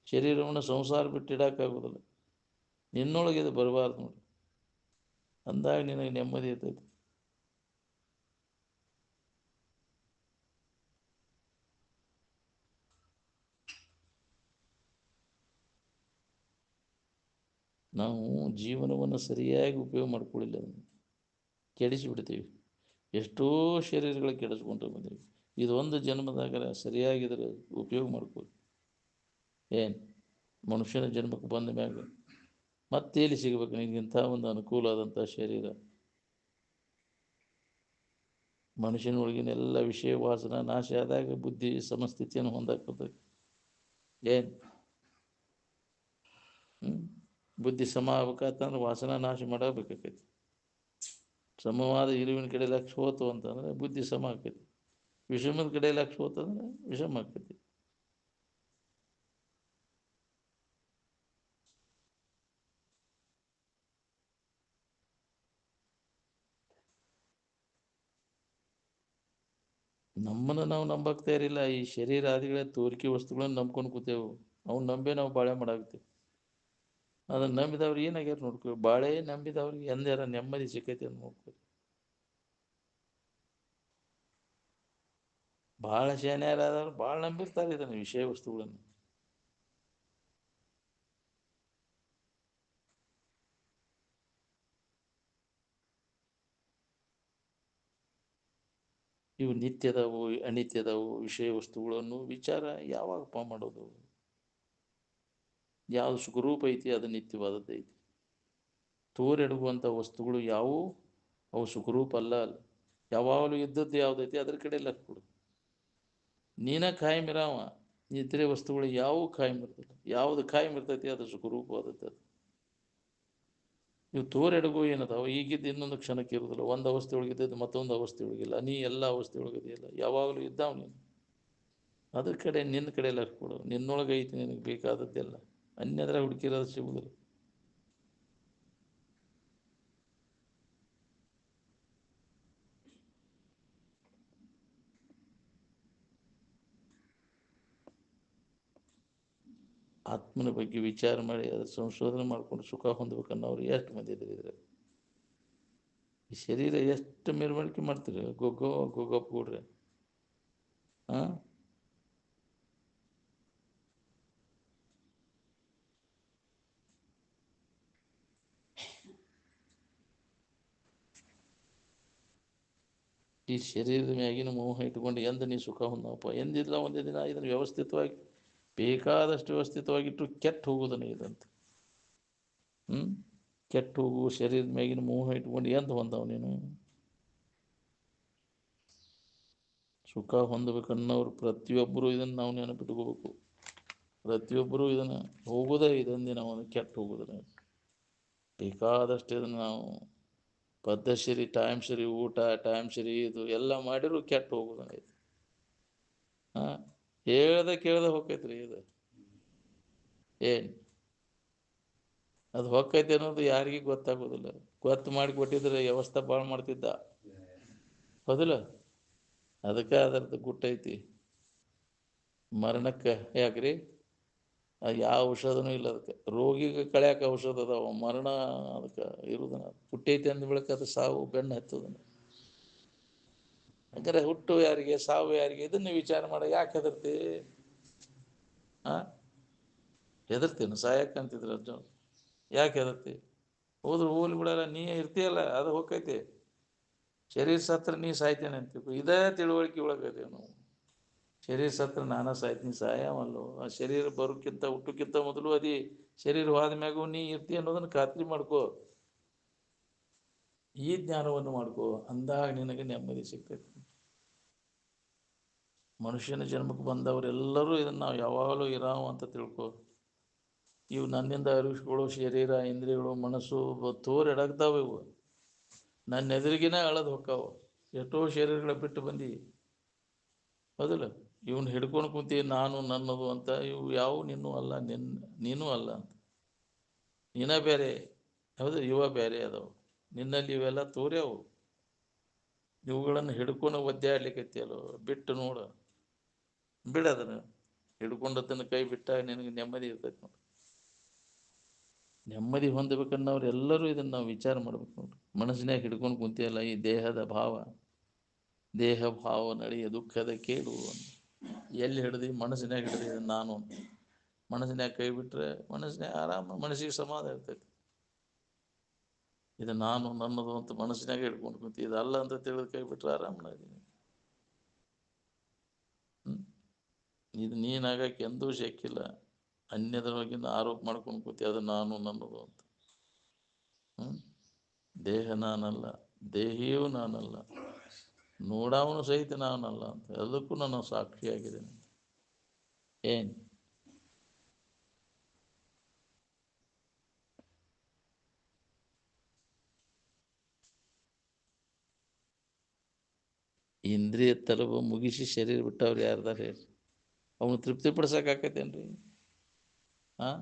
ಶರೀರವನ್ನು ಸಂಸಾರ ಬಿಟ್ಟು ಇಡೋಕ್ಕಾಗೋದಿಲ್ಲ. ನಿನ್ನೊಳಗೆ ಇದು ಬರಬಾರ್ದು ನೋಡಿ. ಅಂದಾಗ ನಿನಗೆ ನೆಮ್ಮದಿ ಇರ್ತೈತಿ. ನಾವು ಜೀವನವನ್ನು ಸರಿಯಾಗಿ ಉಪಯೋಗ ಮಾಡ್ಕೊಳ್ಳಿಲ್ಲ, ಕೆಡಿಸಿಬಿಡ್ತೀವಿ. ಎಷ್ಟೋ ಶರೀರಗಳು ಕೆಡಿಸ್ಕೊಂಡು ಬಂದೀವಿ. ಇದೊಂದು ಜನ್ಮದಾಗ ಸರಿಯಾಗಿದ್ರೆ ಉಪಯೋಗ ಮಾಡ್ಕೊಳ್ಳಿ. ಏನು ಮನುಷ್ಯನ ಜನ್ಮಕ್ಕೆ ಬಂದ ಮ್ಯಾಗ ಮತ್ತೆ ಎಲ್ಲಿ ಸಿಗಬೇಕು ನಿನಗಿಂಥ ಒಂದು ಅನುಕೂಲವಾದಂಥ ಶರೀರ? ಮನುಷ್ಯನೊಳಗಿನ ಎಲ್ಲ ವಿಷಯ ವಾಸನ ನಾಶ ಆದಾಗ ಬುದ್ಧಿ ಸಮಸ್ಥಿತಿಯನ್ನು ಹೊಂದಾಕ್ತದೆ. ಏನು ಬುದ್ಧಿ ಸಮ ಆಗ್ಬೇಕಂತಂದ್ರೆ ವಾಸನ ನಾಶ ಮಾಡಬೇಕಾಕೈತಿ. ಸಮವಾದ ಇರುವಿನ ಕಡೆ ಲಕ್ಷ ಹೋತು ಅಂತಂದ್ರೆ ಬುದ್ಧಿ ಸಮ ಆಕೈತಿ. ವಿಷಮದ ಕಡೆ ಲಕ್ಷ ಹೋತಂದ್ರೆ ವಿಷಮ ಆಕೈತಿ. ನಮ್ಮನ್ನು ನಾವು ನಂಬಕ್ ತಯಾರಿಲ್ಲ. ಈ ಶರೀರ ಆದಿಗಳ ತೋರಿಕೆ ವಸ್ತುಗಳನ್ನು ನಂಬ್ಕೊಂಡು ಕೂತೇವು. ಅವ್ನು ನಂಬೇ ನಾವು ಬಾಳೆ ಮಾಡಾಕ್ತೇವೆ. ಅದನ್ನು ನಂಬಿದವ್ರು ಏನಾಗ್ಯಾರ ನೋಡ್ಕೊ. ಬಾಳೆ ನಂಬಿದವ್ರಿಗೆ ಎಂದಾರ ನೆಮ್ಮದಿ ಸಿಕ್ಕೈತಿ ಅಂತ ನೋಡ್ಕೊ. ಭಾಳ ಶಾನ್ಯಾರಾದವ್ರು ಭಾಳ ನಂಬಿರ್ತಾರೆ ಇದನ್ನು, ವಿಷಯ ವಸ್ತುಗಳನ್ನು. ಇವು ನಿತ್ಯದವು ಅನಿತ್ಯದವು ವಿಷಯ ವಸ್ತುಗಳನ್ನು ವಿಚಾರ ಯಾವಾಗಪ್ಪ ಮಾಡೋದು? ಯಾವುದು ಸುಖರೂಪ ಐತಿ ಅದು ನಿತ್ಯವಾದದ್ದು ಐತಿ. ತೋರೆಡುವಂಥ ವಸ್ತುಗಳು ಯಾವುವು ಅವು ಸುಖರೂಪ ಅಲ್ಲ. ಯಾವಾಗಲೂ ಇದ್ದದ್ದು ಯಾವುದೈತಿ ಅದ್ರ ಕಡೆ ಲಕ್ಷ ಕೊಡು. ನೀನ ಕಾಯಂ ಇರಾವ. ಇತರೆ ವಸ್ತುಗಳು ಯಾವುವು ಕಾಯಂ ಇರ್ತದೆ? ಯಾವುದು ಕಾಯಂ ಇರ್ತೈತಿ ಅದು ಸುಖರೂಪವಾದದ್ದು. ಅದು ನೀವು ತೋರೆಡಗು ಏನದಾವ ಈಗಿದ್ದು ಇನ್ನೊಂದು ಕ್ಷಣಕ್ಕೆ ಇರೋದಿಲ್ಲ. ಒಂದು ಅವಸ್ಥೆ ಒಳಗಿದ್ದದ್ದು ಮತ್ತೊಂದು ಅವಸ್ಥೆ ಒಳಗಿಲ್ಲ. ನೀ ಎಲ್ಲ ಅವಸ್ಥೆ ಒಳಗಿದೆಯಲ್ಲ, ಯಾವಾಗಲೂ ಇದ್ದಾವ ನೀನು. ಅದ್ರ ಕಡೆ ನಿನ್ನ ಕಡೆ ಲಕ್ಷ ಕೊಡು. ನಿನ್ನೊಳಗೆ ಐತಿ ನಿನಗೆ ಬೇಕಾದದ್ದೆಲ್ಲ. ಅನ್ಯದ್ರ ಹುಡುಕಿರೋದು ಸಿಗುವುದಿಲ್ಲ. ಆತ್ಮನ ಬಗ್ಗೆ ವಿಚಾರ ಮಾಡಿ ಅದ್ರ ಸಂಶೋಧನೆ ಮಾಡ್ಕೊಂಡು ಸುಖ ಹೊಂದ್ಬೇಕನ್ನೋರು ಎಷ್ಟು ಮಂದಿ ಇದ್ರೆ. ಈ ಶರೀರ ಎಷ್ಟು ಮೆರವಣಿಗೆ ಮಾಡ್ತೀರಿ ಗೊಗ್ಗಪ್ಪ ಕೂಡ್ರೆ. ಹಾಂ, ಈ ಶರೀರದ ಮ್ಯಾಗಿನ ಮೋಹ ಇಟ್ಕೊಂಡು ಎಂದು ನೀ ಸುಖ ಹೊಂದಪ್ಪ. ಎಂದಿಲ್ಲ ಒಂದೇ ದಿನ ಇದನ್ನು ವ್ಯವಸ್ಥಿತವಾಗಿ ಬೇಕಾದಷ್ಟು ವ್ಯವಸ್ಥಿತವಾಗಿಟ್ಟು ಕೆಟ್ಟು ಹೋಗೋದನ್ನ ಇದಂತ. ಕೆಟ್ಟು ಹೋಗು ಶರೀರದ ಮ್ಯಾಗಿನ ಮೋಹ ಇಟ್ಕೊಂಡು ಎಂದು ಹೊಂದವ ನೀನು? ಸುಖ ಹೊಂದಬೇಕನ್ನೋರು ಪ್ರತಿಯೊಬ್ಬರು ಇದನ್ನು ನಾವು ನೆನಪಿಟ್ಕೋಬೇಕು. ಪ್ರತಿಯೊಬ್ಬರು ಇದನ್ನು ಹೋಗೋದೇ ಇದೊಂದಿನ ಒಂದು ಕೆಟ್ಟು ಹೋಗೋದನ್ನ. ಬೇಕಾದಷ್ಟು ಇದನ್ನು ನಾವು ಪದ್ಧತಿ ಸರಿ, ಟೈಮ್ ಸರಿ ಊಟ, ಟೈಮ್ ಸರಿ ಇದು ಎಲ್ಲ ಮಾಡಿದ್ರು ಕೆಟ್ಟು ಹೋಗೋದನ್ನೈತಿ. ಹಾಂ, ಕೇಳ್ದೆ ಹೋಗ್ತೈತ್ರಿ ಇದು. ಏನು ಅದು ಹೊಕ್ಕೈತೆ ಅನ್ನೋದು ಯಾರಿಗೂ ಗೊತ್ತಾಗೋದಿಲ್ಲ. ಗೊತ್ತು ಮಾಡಿ ಕೊಟ್ಟಿದ್ರೆ ವ್ಯವಸ್ಥೆ ಭಾಳ ಮಾಡ್ತಿದ್ದ, ಹೌದಿಲ್ಲ? ಅದಕ್ಕೆ ಅದರದ್ದು ಗುಟ್ಟೈತಿ. ಮರಣಕ್ಕೆ ಯಾಕ್ರಿ? ಯಾವ ಔಷಧನೂ ಇಲ್ಲ ಅದಕ್ಕೆ. ರೋಗಿಗೆ ಕಳ್ಯಾಕ ಔಷಧ ಅದಾವ, ಮರಣ ಅದಕ್ಕೆ ಇರುವುದನ್ನ. ಹುಟ್ಟೈತಿ ಅಂದ ಬಳಿಕ ಅದು ಸಾವು ಬೆನ್ನು ಹತ್ತದನ್ನು. ಹಂಗಾರೆ ಹುಟ್ಟು ಯಾರಿಗೆ, ಸಾವು ಯಾರಿಗೆ, ಇದನ್ನು ವಿಚಾರ ಮಾಡ. ಯಾಕೆ ಹೆದರ್ತಿ? ಹಾಂ, ಹೆದರ್ತೀನು ಸಾಯಕ್ಕಂತಿದ್ರು ಅರ್ಜುನ್. ಯಾಕೆ ಹೆದರ್ತಿ? ಹೋದ್ರು ಹೋಗ್ಲಿ ಬಿಡಲ್ಲ, ನೀ ಇರ್ತೀಯಲ್ಲ ಅದು ಹೋಗ್ತೈತಿ. ಶರೀರ ಸತ್ರ ನೀ ಸಾಯ್ತೇನೆ ಅಂತೀವಿ. ಇದೇ ತಿಳುವಳಿಕೆ ಒಳಗದೇವು ನಾವು. ಶರೀರ ಸತ್ರ ನಾನಾ ಸಾಯ್ತೀನಿ, ಸಾಯವಲ್ಲೋ. ಆ ಶರೀರ ಬರೋಕ್ಕಿಂತ ಹುಟ್ಟೋಕ್ಕಿಂತ ಮೊದಲು ಅದಿ. ಶರೀರ ಹೋದ ಮ್ಯಾಗೂ ನೀ ಇರ್ತಿ ಅನ್ನೋದನ್ನು ಖಾತ್ರಿ ಮಾಡ್ಕೋ. ಈ ಜ್ಞಾನವನ್ನು ಮಾಡ್ಕೋ. ಅಂದಾಗ ನಿನಗೆ ನೆಮ್ಮದಿ ಸಿಗ್ತೈತಿ. ಮನುಷ್ಯನ ಜನ್ಮಕ್ಕೆ ಬಂದವರೆಲ್ಲರೂ ಇದನ್ನು ನಾವು ಯಾವಾಗಲೂ ಇರಾವ ಅಂತ ತಿಳ್ಕೊ. ಇವು ನನ್ನಿಂದ ಅರಿವಿಸ್ಕೊಳ್ಳೋ ಶರೀರ, ಇಂದ್ರಿಯಗಳು, ಮನಸ್ಸು ತೋರೆಡಗ್ತಾವೆ. ಇವು ನನ್ನ ಎದುರಿಗಿನ ಅಳದು ಹೊಕ್ಕಾವ. ಎಷ್ಟೋ ಶರೀರಗಳ ಬಿಟ್ಟು ಬಂದು, ಹೌದಿಲ್ಲ? ಇವನು ಹಿಡ್ಕೊಂಡು ಕುಂತಿ ನಾನು ನನ್ನದು ಅಂತ. ಇವು ಯಾವ ನೀನು ಅಲ್ಲ, ನೀನೂ ಅಲ್ಲ ಅಂತ. ನೀನ ಬೇರೆ, ಹೌದು, ಇವ ಬೇರೆ ಅದಾವು. ನಿನ್ನಲ್ಲಿ ಇವೆಲ್ಲ ತೋರ್ಯಾವು. ಇವುಗಳನ್ನು ಹಿಡ್ಕೊಂಡು ಒದ್ದಾಡ್ಲಿಕ್ಕೈತಿಯಲ್ಲೋ, ಬಿಟ್ಟು ನೋಡು. ಬಿಡೋದನ್ನು ಹಿಡ್ಕೊಂಡದನ್ನು ಕೈ ಬಿಟ್ಟಾಗ ನಿನಗೆ ನೆಮ್ಮದಿ ಇರ್ತೈತಿ ನೋಡಿ. ನೆಮ್ಮದಿ ಹೊಂದಬೇಕನ್ನೋರು ಎಲ್ಲರೂ ಇದನ್ನು ನಾವು ವಿಚಾರ ಮಾಡ್ಬೇಕು ನೋಡ್ರಿ. ಮನಸ್ಸಿನಾಗ ಹಿಡ್ಕೊಂಡು ಕುಂತಿಯಲ್ಲ, ಈ ದೇಹದ ಭಾವ, ದೇಹ ಭಾವ ನಡೆಯ ದುಃಖದ ಕೇಡು. ಎಲ್ಲಿ ಹಿಡ್ದು? ಮನಸ್ಸಿನಾಗ ಹಿಡ್ದು ನಾನು. ಮನಸ್ಸಿನಾಗ ಕೈ ಬಿಟ್ಟರೆ ಮನಸ್ಸಿನಾಗ ಆರಾಮ, ಮನಸ್ಸಿಗೆ ಸಮಾಧಾನ ಇರ್ತೈತಿ. ಇದು ನಾನು ನನ್ನದು ಅಂತ ಮನಸ್ಸಿನಾಗ ಹಿಡ್ಕೊಂಡು ಕುಂತಿ. ಇದು ಅಲ್ಲ ಅಂತ ತಿಳಿದು ಕೈ ಬಿಟ್ಟರೆ ಆರಾಮನಾಗಿದ್ದೀನಿ. ಇದು ನೀನಾಗಕ್ಕೆ ಎಂದೂ ಶಕ್ಕಿಲ್ಲ. ಅನ್ಯದರೊಳಗಿಂದ ಆರೋಪ ಮಾಡ್ಕೊಂಡು ಕೂತಿ ಅದು ನಾನು ನನ್ನದು ಅಂತ. ದೇಹ ನಾನಲ್ಲ, ದೇಹಿಯೂ ನಾನಲ್ಲ, ನೋಡವನು ಸಹಿತ ನಾನಲ್ಲ ಅಂತ ಎಲ್ಲದಕ್ಕೂ ನಾನು ಸಾಕ್ಷಿಯಾಗಿದ್ದೇನೆ. ಏನು ಇಂದ್ರಿಯ ತಲುಪು ಮುಗಿಸಿ ಶರೀರ ಬಿಟ್ಟವ್ರು ಯಾರ್ದಾರ ಹೇಳಿ? ಅವನು ತೃಪ್ತಿ ಪಡಿಸೋಕ್ಕಾಕತ್ತೇನ್ರಿ? ಹಾಂ,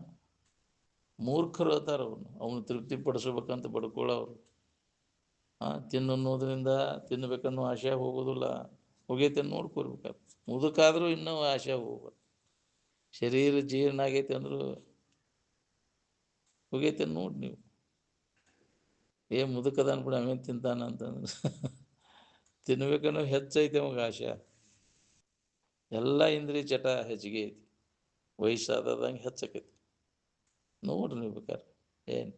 ಮೂರ್ಖರು ಅದಾರ ಅವನು ತೃಪ್ತಿ ಪಡಿಸ್ಬೇಕಂತ ಬಡ್ಕೊಳ್ಳೋರು. ತಿನ್ನೋದ್ರಿಂದ ತಿನ್ನಬೇಕನ್ನೋ ಆಶೆ ಹೋಗೋದಿಲ್ಲ. ಹೋಗೈತೆ ನೋಡ್ಕೊರ್ಬೇಕಾದ್ರೆ ಮುದುಕಾದರೂ ಇನ್ನೂ ಆಶೆ ಹೋಗ್ಬಾರ್ದು. ಶರೀರ ಜೀರ್ಣ ಆಗೈತೆ ಅಂದರೂ ಹೋಗೈತೆ ನೋಡಿ ನೀವು. ಮುದುಕದ ಅನ್ಬಿಡಿ ಆಮೇಲೆ ತಿಂತಾನ ಅಂತಂದ್ರೆ ತಿನ್ಬೇಕನ್ನೋ ಹೆಚ್ಚೈತೆ ಅವಾಗ ಆಶೆ. ಎಲ್ಲ ಇಂದ್ರಿಯ ಚಟ ಹೆಚ್ಚಿಗೆ ಐತಿ, ವಯಸ್ಸಾದಂಗೆ ಹೆಚ್ಚಕೈತಿ. ನೋಡ್ರಿ ನೀವು ಬೇಕಾದ್ರೆ. ಏನು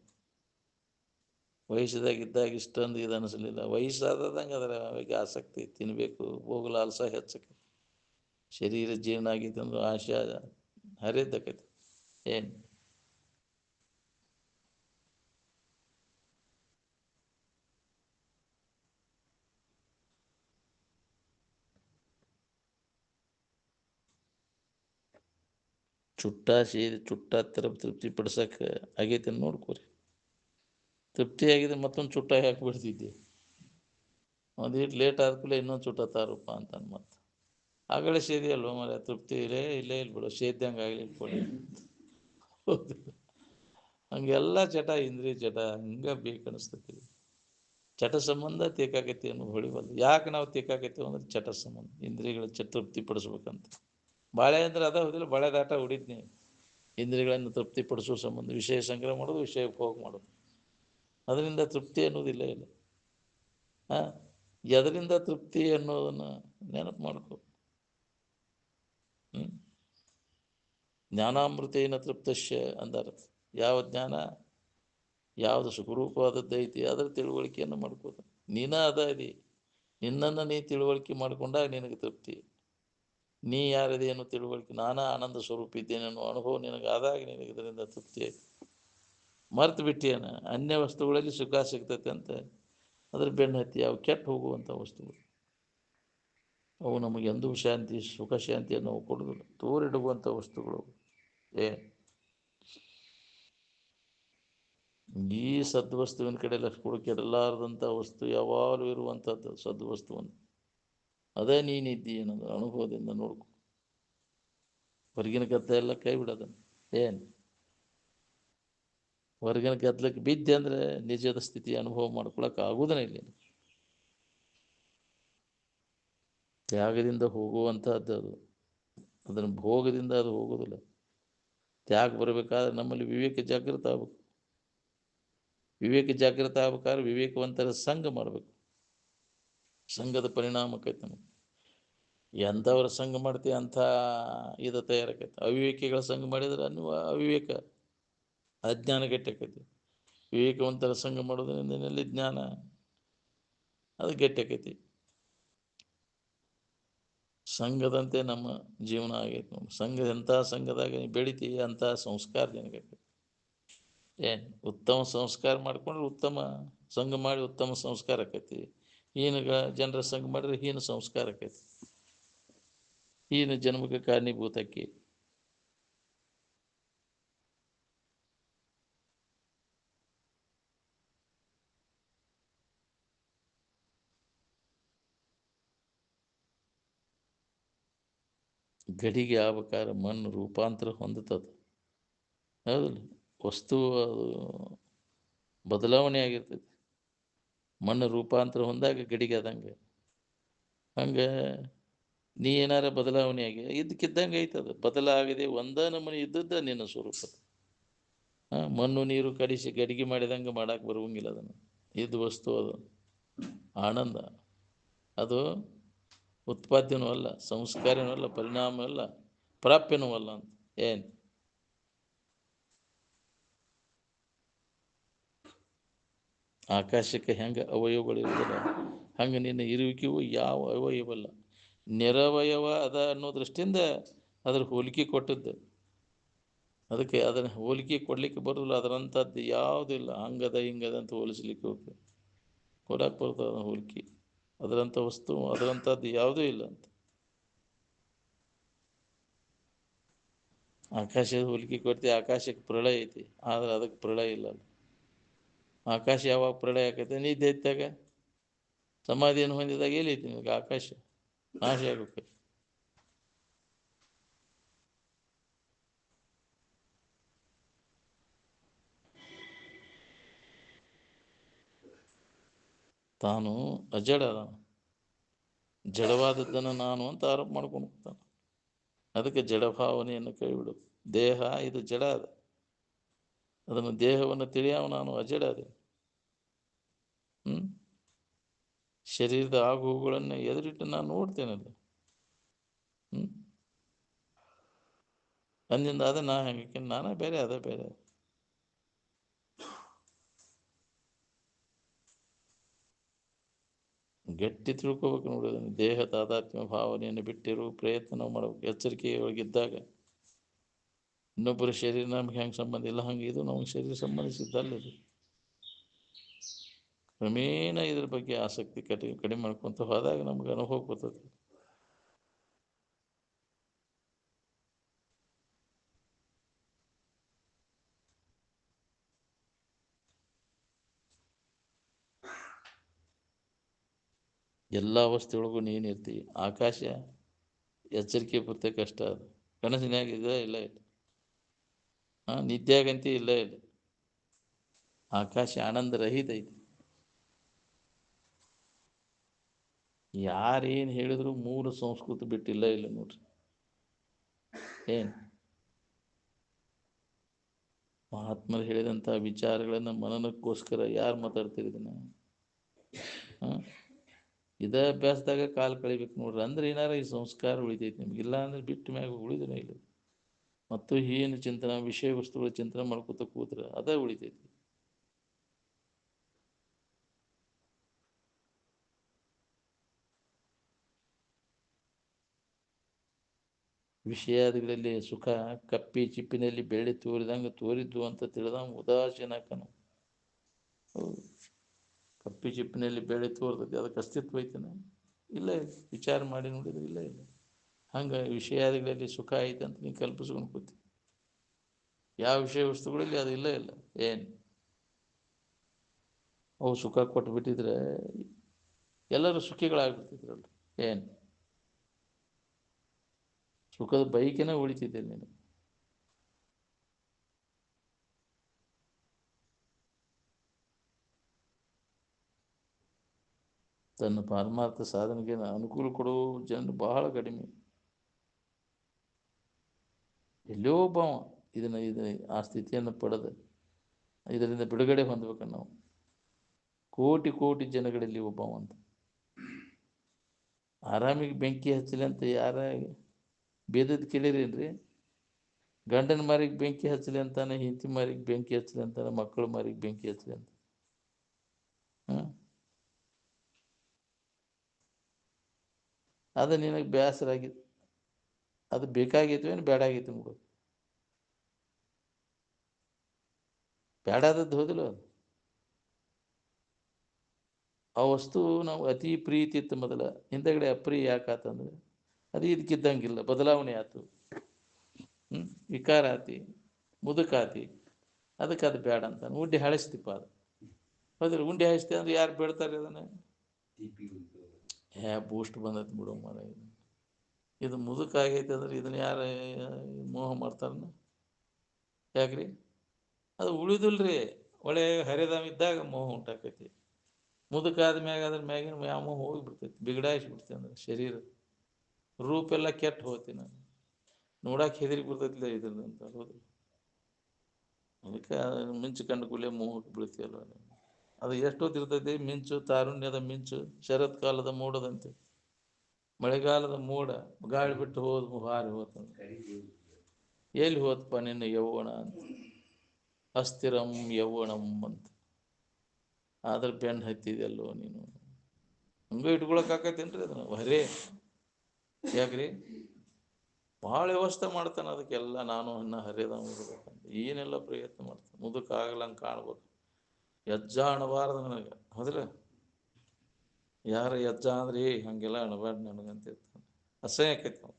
ವಯಸ್ಸದಾಗಿದ್ದಾಗ ಇಷ್ಟೊಂದು ಇದು ಅನಿಸಲಿಲ್ಲ, ವಯಸ್ಸಾದಂಗೆ ಅದರ ಅವಾಗ ಆಸಕ್ತಿ, ತಿನ್ನಬೇಕು ಹೋಗಲಾಲ್ಸ ಹೆಚ್ಚಕೈತಿ. ಶರೀರ ಜೀರ್ಣ ಆಗೈತೆ ಅಂದ್ರೆ ಆಶೆ ಹರಿದಕ್ಕೈತಿ. ಏನು ಚುಟ್ಟ ಹತ್ತಿರ ತೃಪ್ತಿ ಪಡಿಸೋಕೆ ಆಗೈತೆ ನೋಡ್ಕೊರಿ. ತೃಪ್ತಿ ಆಗಿದೆ ಮತ್ತೊಂದು ಚುಟ್ಟ ಹಾಕಿಬಿಡ್ತಿದ್ದೆ, ಒಂದಿಟ್ಟು ಲೇಟ್ ಆದ್ಕೂಲೆ ಇನ್ನೊಂದು ಚುಟ್ಟ ತಾರಪ್ಪ ಅಂತಾನೆ. ಮತ್ತೆ ಆಗಲೇ ಸೇದಿ ಅಲ್ವ ಮರ, ತೃಪ್ತಿ ಇಲ್ಲೇ ಇಲ್ಲ ಬಿಡು, ಸೇದ್ದಂಗೆ ಆಗಲಿ ಕೊಡಿ. ಹೌದು, ಹಂಗೆಲ್ಲ ಚಟ, ಇಂದ್ರಿಯ ಚಟ ಹಂಗೆ ಬೇಕನ್ನಿಸ್ತೈತಿ. ಚಟ ಸಂಬಂಧ ತೇಕಾಕೈತಿ ಅನ್ನೋ ಹೊಳಿಬಲ್ಲ. ಯಾಕೆ ನಾವು ತೇಕಾಕೈತೀವಿ ಅಂದ್ರೆ ಚಟ ಸಂಬಂಧ, ಇಂದ್ರಿಯಗಳ ತೃಪ್ತಿ ಪಡಿಸ್ಬೇಕಂತ. ಬಾಳೆ ಅಂದ್ರೆ ಅದ ಹೋದಿಲ್ಲ, ಬಾಳೆ ದಾಟ ಹೊಡಿದ್ನಿ. ಇಂದ್ರಿಯಗಳನ್ನು ತೃಪ್ತಿ ಪಡಿಸುವ ಸಂಬಂಧ ವಿಷಯ ಸಂಗ್ರಹ ಮಾಡೋದು, ವಿಷಯ ಭೋಗ ಮಾಡೋದು, ಅದರಿಂದ ತೃಪ್ತಿ ಅನ್ನೋದಿಲ್ಲ ಇಲ್ಲ. ಎದರಿಂದ ತೃಪ್ತಿ ಅನ್ನೋದನ್ನು ನೆನಪು ಮಾಡ್ಕೊ. ಜ್ಞಾನಾಮೃತೇನ ತೃಪ್ತಶ್ಯ ಅಂದಾರ. ಯಾವ ಜ್ಞಾನ, ಯಾವುದು ಸುಖರೂಪವಾದದ್ದು ಐತಿ ಅದರ ತಿಳುವಳಿಕೆಯನ್ನು ಮಾಡ್ಕೋದು. ನೀನ ಅದ ಇದಿ, ನಿನ್ನನ್ನು ನೀ ತಿಳುವಳಿಕೆ ಮಾಡ್ಕೊಂಡಾಗ ನಿನಗೆ ತೃಪ್ತಿ. ನೀ ಯಾರದೇನು ತಿಳುವಳಿಕೆ, ನಾನಾ ಆನಂದ ಸ್ವರೂಪ ಇದ್ದೇನೆ ಅನ್ನೋ ಅನುಭವ ನಿನಗಾದಾಗ ನಿನಗೆ ಇದರಿಂದ ತೃಪ್ತಿ ಆಯ್ತು. ಮರ್ತು ಬಿಟ್ಟಿಯೇನ ಅನ್ಯ ವಸ್ತುಗಳಲ್ಲಿ ಸುಖ ಸಿಗ್ತೈತೆ ಅಂತ ಅದ್ರ ಬೆನ್ನು ಹತ್ತಿ ಅವು ಕೆಟ್ಟು ಹೋಗುವಂಥ ವಸ್ತುಗಳು. ಅವು ನಮಗೆ ಎಂದೂ ಶಾಂತಿ, ಸುಖ ಶಾಂತಿಯನ್ನು ಅವು ಕೊಡೋದಿಲ್ಲ, ತೋರಿಡುವಂಥ ವಸ್ತುಗಳು. ಈ ಸದ್ವಸ್ತುವಿನ ಕಡೆ ಲಕ್ಷ ಕೊಡು, ಕೆಡಲಾರದಂಥ ವಸ್ತು ಯಾವಾಗಲೂ ಇರುವಂಥದ್ದು ಸದ್ವಸ್ತುವನ್ನು. ಅದೇ ನೀನಿದ್ದಿ ಅನ್ನೋದು ಅನುಭವದಿಂದ ನೋಡ್ಕೊ. ಹೊರಗಿನ ಗದ್ದೆ ಎಲ್ಲ ಕೈ ಬಿಡೋದನ್ನು. ಹೊರಗಿನ ಗದ್ದಲಕ್ಕೆ ಬಿದ್ದೆ ಅಂದರೆ ನಿಜದ ಸ್ಥಿತಿ ಅನುಭವ ಮಾಡ್ಕೊಳಕ್ಕೆ ಆಗೋದೇ ಇಲ್ಲ. ತ್ಯಾಗದಿಂದ ಹೋಗುವಂಥದ್ದು ಅದು, ಅದನ್ನು ಭೋಗದಿಂದ ಅದು ಹೋಗೋದಿಲ್ಲ. ತ್ಯಾಗ ಬರಬೇಕಾದ್ರೆ ನಮ್ಮಲ್ಲಿ ವಿವೇಕ ಜಾಗೃತ ಆಗ್ಬೇಕು. ವಿವೇಕ ಜಾಗೃತ ಆಗ್ಬೇಕಾದ್ರೆ ವಿವೇಕವಂತರ ಸಂಘ ಮಾಡಬೇಕು. ಸಂಘದ ಪರಿಣಾಮಕ್ಕೈತೆ ನಮಗೆ. ಎಂಥವ್ರ ಸಂಘ ಮಾಡ್ತೀವಿ ಅಂಥ ಇದು ತಯಾರಾಕೈತೆ. ಅವಿವೇಕಿಗಳ ಸಂಘ ಮಾಡಿದ್ರೆ ನೀವು ಅವಿವೇಕ, ಅಜ್ಞಾನ ಗಟ್ಟಿಯಾಕೈತಿ. ವಿವೇಕವಂತರ ಸಂಘ ಮಾಡೋದ್ರಿಂದ ನಿನ್ನಲ್ಲಿ ಜ್ಞಾನ ಅದು ಗಟ್ಟಿಯಾಕೈತಿ. ಸಂಘದಂತೆ ನಮ್ಮ ಜೀವನ ಆಗೈತೆ ನೋಡಿ. ಎಂಥ ಸಂಘದಾಗ ನೀವು ಬೆಳಿತೀವಿ ಅಂಥ ಸಂಸ್ಕಾರ ನಿನಗೈತಿ. ಉತ್ತಮ ಸಂಸ್ಕಾರ ಮಾಡ್ಕೊಂಡ್ರೆ ಉತ್ತಮ ಸಂಘ ಮಾಡಿ ಉತ್ತಮ ಸಂಸ್ಕಾರ ಆಕೈತಿ. ಹೀನಗ ಜನರ ಸಂಘ ಮಾಡಿದ್ರೆ ಹೀನ ಸಂಸ್ಕಾರ ಆಕೈತಿ, ಹೀನ ಜನ್ಮಕ್ಕೆ ಕಾರಣೀಭೂತ ಆಕಿ. ಗಡಿಗೆ ಆಗ್ಬೇಕಾದ್ರೆ ಮಣ್ಣು ರೂಪಾಂತರ ಹೊಂದುತ್ತದೆ, ಹೌದಿಲ್ಲ? ವಸ್ತು ಅದು ಬದಲಾವಣೆ ಆಗಿರ್ತೈತಿ. ಮಣ್ಣು ರೂಪಾಂತರ ಹೊಂದಾಗ ಗಡಿಗೆ ಆದಂಗೆ. ಹಂಗೆ ನೀ ಏನಾರ ಬದಲಾವಣೆ ಆಗಿ ಇದಕ್ಕಿದ್ದಂಗೆ ಐತದ, ಬದಲಾಗದೆ ಒಂದೇ ನಮೂನೆ ಇದ್ದದ್ದ ನಿನ್ನ ಸ್ವರೂಪ. ಮಣ್ಣು ನೀರು ಕಡಿಸಿ ಗಡಿಗೆ ಮಾಡಿದಂಗೆ ಮಾಡಕ್ಕೆ ಬರುವಂಗಿಲ್ಲ. ಅದನ್ನು ಇದು ವಸ್ತು, ಅದು ಆನಂದ, ಅದು ಉತ್ಪಾದ್ಯನೂ ಅಲ್ಲ, ಸಂಸ್ಕಾರನೂ ಅಲ್ಲ, ಪರಿಣಾಮ ಅಲ್ಲ, ಪ್ರಾಪ್ಯನೂ ಅಲ್ಲ ಅಂತ. ಆಕಾಶಕ್ಕೆ ಹೆಂಗೆ ಅವಯವಗಳಿರೋದಿಲ್ಲ ಹಂಗೆ ನಿನ್ನ ಇರುವಿಕೆಯು ಯಾವ ಅವಯವಲ್ಲ, ನಿರವಯವ ಅದ ಅನ್ನೋ ದೃಷ್ಟಿಯಿಂದ ಅದ್ರ ಹೋಲಿಕೆ ಕೊಟ್ಟದ್ದು. ಅದಕ್ಕೆ ಅದನ್ನು ಹೋಲಿಕೆ ಕೊಡಲಿಕ್ಕೆ ಬರೋದಿಲ್ಲ, ಅದರಂಥದ್ದು ಯಾವುದೂ ಇಲ್ಲ. ಹಂಗದ ಹಿಂಗದ ಅಂತ ಹೋಲಿಸ್ಲಿಕ್ಕೆ ಹೋಗ್ತದೆ. ಕೊಡಕ್ಕೆ ಬರ್ತದೆ ಹೋಲಿಕೆ. ಅದರಂಥ ವಸ್ತು ಅದರಂಥದ್ದು ಯಾವುದೂ ಇಲ್ಲ ಅಂತ. ಆಕಾಶದ ಹೋಲಿಕೆ ಕೊಡ್ತೀವಿ, ಆಕಾಶಕ್ಕೆ ಪ್ರಳಯ ಐತಿ, ಆದ್ರೆ ಅದಕ್ಕೆ ಪ್ರಳಯ ಇಲ್ಲ. ಆಕಾಶ ಯಾವಾಗ ಪ್ರಳಯ ಆಕೈತೆ? ನಿದ್ದೆ ಎತ್ತಾಗ, ಸಮಾಧಿಯನ್ನು ಹೊಂದಿದಾಗ ಎಲ್ಲೈತಿ ನಿಮಗೆ ಆಕಾಶ? ನಾಶ ಆಗೋಕೆ. ತಾನು ಅಜಡ, ಜಡವಾದದ್ದನ್ನು ನಾನು ಅಂತ ಆರೋಪ ಮಾಡ್ಕೊಂಡು ಹೋಗ್ತಾನೆ. ಅದಕ್ಕೆ ಜಡಭಾವನೆಯನ್ನು ಕೈಬಿಡು. ದೇಹ ಇದು ಜಡ ಅದ, ಅದನ್ನು ದೇಹವನ್ನು ತಿಳಿಯವ ನಾನು ಅಜಡ ಅದೇ. ಶರೀರದ ಆಗುಗಳನ್ನು ಎದುರಿಟ್ಟು ನಾನು ನೋಡ್ತೇನಲ್ಲ. ಅಂದಿಂದ ಅದ ನಾ ಹೆಂಗೆ ನಾನೇ ಬೇರೆ, ಅದೇ ಬೇರೆ. ಗಟ್ಟಿ ತಿಳ್ಕೊಬೇಕು ನೋಡೋದನ್ನು. ದೇಹ ತಾದಾತ್ಮ್ಯ ಭಾವನೆಯನ್ನು ಬಿಟ್ಟಿರು ಪ್ರಯತ್ನ ನಾವು ಮಾಡ್ಬೇಕು. ಎಚ್ಚರಿಕೆಯೊಳಗಿದ್ದಾಗ ಇನ್ನೊಬ್ಬರ ಶರೀರ ನಮ್ಗೆ ಹೆಂಗೆ ಸಂಬಂಧ ಇಲ್ಲ, ಹಂಗೆ ಇದು ನಮ್ಗೆ ಶರೀರ ಸಂಬಂಧಿಸಿದ್ದಲ್ಲ. ಇದು ಕ್ರಮೇಣ ಇದ್ರ ಬಗ್ಗೆ ಆಸಕ್ತಿ ಕಡಿಮೆ ಮಾಡ್ಕೊತ ಹೋದಾಗ ನಮ್ಗೆ ಅನುಭವ ಬರ್ತದೆ. ಎಲ್ಲ ವಸ್ತುಗಳಿಗೂ ನೀನು ಇರ್ತೀವಿ. ಆಕಾಶ ಎಚ್ಚರಿಕೆ ಪೂರ್ತಿ ಕಷ್ಟ ಅದು. ಕನಸಿನಾಗ ಇದೆ ಇಲ್ಲ ಇಲ್ಲ, ನಿದ್ಯಾಗಂತಿ ಇಲ್ಲ ಇಲ್ಲ. ಆಕಾಶ ಆನಂದ ರಹಿತ ಐತಿ. ಯಾರೇನು ಹೇಳಿದ್ರು ಮೂಲ ಸಂಸ್ಕೃತಿ ಬಿಟ್ಟಿಲ್ಲ ಇಲ್ಲ ನೋಡ್ರಿ. ಏನು ಮಹಾತ್ಮರು ಹೇಳಿದಂಥ ವಿಚಾರಗಳನ್ನು ಮನನಕ್ಕೋಸ್ಕರ ಯಾರು ಮಾತಾಡ್ತಿರಿದ ನಾವು? ಇದೇ ಅಭ್ಯಾಸದಾಗ ಕಾಲು ಕಳಿಬೇಕು ನೋಡ್ರಿ. ಅಂದ್ರೆ ಏನಾರ ಈ ಸಂಸ್ಕಾರ ಉಳಿತೈತಿ ನಿಮ್ಗೆ. ಇಲ್ಲ ಅಂದ್ರೆ ಬಿಟ್ಟು ಮ್ಯಾಗ ಉಳಿದ್ರೆ ಇಲ್ಲ. ಮತ್ತು ಏನು ಚಿಂತನೆ, ವಿಷಯ ವಸ್ತುಗಳ ಚಿಂತನೆ ಮಾಡ್ಕೊತ ಕೂತ್ರೆ ಅದೇ ಉಳಿತೈತಿ. ವಿಷಯಾದಿಗಳಲ್ಲಿ ಸುಖ ಕಪ್ಪಿ ಚಿಪ್ಪಿನಲ್ಲಿ ಬೆಳ್ಳಿ ತೋರಿದಂಗೆ ತೋರಿದ್ದು ಅಂತ ತಿಳಿದಂಗೆ ಉದಾಸೀನಕ್ಕನು. ಹೌದು, ಕಪ್ಪಿ ಚಿಪ್ಪಿನಲ್ಲಿ ಬೆಳ್ಳಿ ತೋರ್ತೈತಿ, ಅದಕ್ಕೆ ಅಸ್ತಿತ್ವ ಐತನ? ಇಲ್ಲ ಇಲ್ಲ. ವಿಚಾರ ಮಾಡಿ ನೋಡಿದ್ರೆ ಇಲ್ಲ ಇಲ್ಲ. ಹಂಗೆ ವಿಷಯಾದಿಗಳಲ್ಲಿ ಸುಖ ಐತೆ ಅಂತ ನೀವು ಕಲ್ಪಿಸ್ಕೊಂಡು ಕೂತಿ. ಯಾವ ವಿಷಯ ವಸ್ತುಗಳಲ್ಲಿ ಅದು ಇಲ್ಲ ಇಲ್ಲ. ಏನು ಅವು ಸುಖ ಕೊಟ್ಬಿಟ್ಟಿದ್ರೆ ಎಲ್ಲರೂ ಸುಖಿಗಳಾಗ್ಬಿಡ್ತಿದ್ರಲ್ಲ. ಏನು ಸುಖದ ಬೈಕಿನ ಉಳಿತಿದ್ದೆ ನೀನು. ತನ್ನ ಪಾರಮಾರ್ಥ ಸಾಧನೆಗೆ ಅನುಕೂಲ ಕೊಡೋ ಜನರು ಬಹಳ ಕಡಿಮೆ. ಎಲ್ಲೋ ಒಬ್ಬವ ಇದನ್ನ ಆ ಸ್ಥಿತಿಯನ್ನು ಪಡೆದ ಇದರಿಂದ ಬಿಡುಗಡೆ ಹೊಂದ್ಬೇಕು ನಾವು. ಕೋಟಿ ಕೋಟಿ ಜನಗಳಲ್ಲಿ ಒಬ್ಬವ ಅಂತ. ಆರಾಮಿಗೆ ಬೆಂಕಿ ಹಚ್ಚಲಿ ಅಂತ ಯಾರ ಬೇದದ ಕೇಳಿರೇನ್ರಿ? ಗಂಡನ ಮಾರಿಗೆ ಬೆಂಕಿ ಹಚ್ಚಲಿ ಅಂತಾನೆ, ಹೆಂಡತಿ ಮಾರಿಗೆ ಬೆಂಕಿ ಹಚ್ಚಲಿ ಅಂತಾನೆ, ಮಕ್ಕಳ ಮಾರಿಗೆ ಬೆಂಕಿ ಹಚ್ಚಲಿ ಅಂತ. ಅದು ನಿನಗೆ ಬೇಸರ ಆಗಿತ್ತು, ಅದು ಬೇಕಾಗಿತ್ತು ಏನು ಬೇಡ ಆಗಿತ್ತು ನೋಡು. ಬೇಡಾದದ್ದು ಹೋದಿಲ್ಲ ಅದು. ಆ ವಸ್ತು ನಾವು ಅತಿ ಪ್ರೀತಿ ಇತ್ತು ಮೊದಲ, ಹಿಂದಗಡೆ ಅಪ್ರಿಯ ಯಾಕಾತಂದ್ರೆ ಅದು ಇದಕ್ಕಿದ್ದಂಗಿಲ್ಲ, ಬದಲಾವಣೆ ಆಯ್ತು. ವಿಕಾರ ಆತಿ, ಮುದುಕಾತಿ, ಅದಕ್ಕೆ ಅದು ಬೇಡ ಅಂತ ಉಂಡೆ ಹಾಳಿಸ್ತಿಪ್ಪ ಅದು. ಹೌದಿಲ್ಲ? ಉಂಡೆ ಹಾಯಿಸ್ತಿ ಅಂದ್ರೆ ಯಾರು ಬೇಡ್ತಾರೆ ಅದನ್ನು? ಬೂಸ್ಟ್ ಬಂದೈತಿ ಬಿಡೋ ಮರ. ಇದು ಮುದುಕಾಗೈತೆ ಅಂದ್ರೆ ಇದನ್ನ ಯಾರು ಮೋಹ ಮಾಡ್ತಾರನ? ಯಾಕ್ರಿ? ಅದು ಉಳಿದಿಲ್ರಿ. ಒಳ್ಳೆ ಹರಿದಾಮಿದ್ದಾಗ ಮೋಹ ಉಂಟಾಕೈತಿ. ಮುದುಕಾದ ಮ್ಯಾಗ ಅದ್ರ ಮ್ಯಾಗಿನ ವ್ಯಾಮೋಹ ಹೋಗಿಬಿಡ್ತೈತಿ, ಬಿಗಡಾಯಿಸ್ಬಿಡ್ತೇನೆ ಅಂದ್ರೆ ಶರೀರ ರೂಪ ಎಲ್ಲ ಕೆಟ್ಟು ಹೋಗ್ತೀನಿ ನಾನು. ನೋಡಕ್ಕೆ ಹೆದರಿ ಬಿಡ್ತೈತಿಲ್ಲ ಇದ್ರದ್ದು ಅಂತ. ಹೌದು, ಅದಕ್ಕೆ ಮಿಂಚು ಕಂಡು ಕೂಡಲೇ ಮೋಹಕ್ಕೆ ಬೀಳ್ತೀಯಲ್ಲ. ಅದು ಎಷ್ಟೊತ್ತಿರ್ತೈತಿ? ಮಿಂಚು, ತಾರುಣ್ಯದ ಮಿಂಚು, ಶರತ್ ಕಾಲದ ಮೋಡದಂತೆ. ಮಳೆಗಾಲದ ಮೋಡ ಗಾಳಿ ಬಿಟ್ಟು ಹಾರಿ ಹೋತ. ಎಲ್ಲಿ ಹೋತಪ್ಪ ನಿನ್ನ ಯೌವನ ಅಂತ. ಅಸ್ಥಿರಂ ಯೌವನಂ ಅಂತ. ಆದ್ರೆ ಬೆನ್ನು ಹತ್ತಿದೆಲ್ಲೋ ನೀನು. ಹಂಗೆ ಇಟ್ಕೊಳಕ್ಕಾಕತ್ತೇನ್ರಿ ಅದನ್ನು? ಹೊರೇ ಯಾಕ್ರಿ? ಭಾಳ ವ್ಯವಸ್ಥೆ ಮಾಡ್ತಾನೆ ಅದಕ್ಕೆಲ್ಲ. ನಾನು ಇನ್ನು ಹರಿದ ಮುಗಿಬೇಕಂತ ಏನೆಲ್ಲ ಪ್ರಯತ್ನ ಮಾಡ್ತಾನೆ. ಮುದುಕ ಆಗಲಂಗೆ ಕಾಣ್ಬೇಕು, ಹೆಜ್ಜಾಣಬಾರ್ದು ನನಗೆ. ಹೌದಿಲ್ಲ? ಯಾರ ಯಜ್ಜ ಅಂದ್ರೆ ಹಂಗೆಲ್ಲ ಅಣಬಾರ್ದು ನನಗಂತ ಇರ್ತಾನೆ. ಅಸಹ್ಯ ಆಕೈತಿ ನಾವು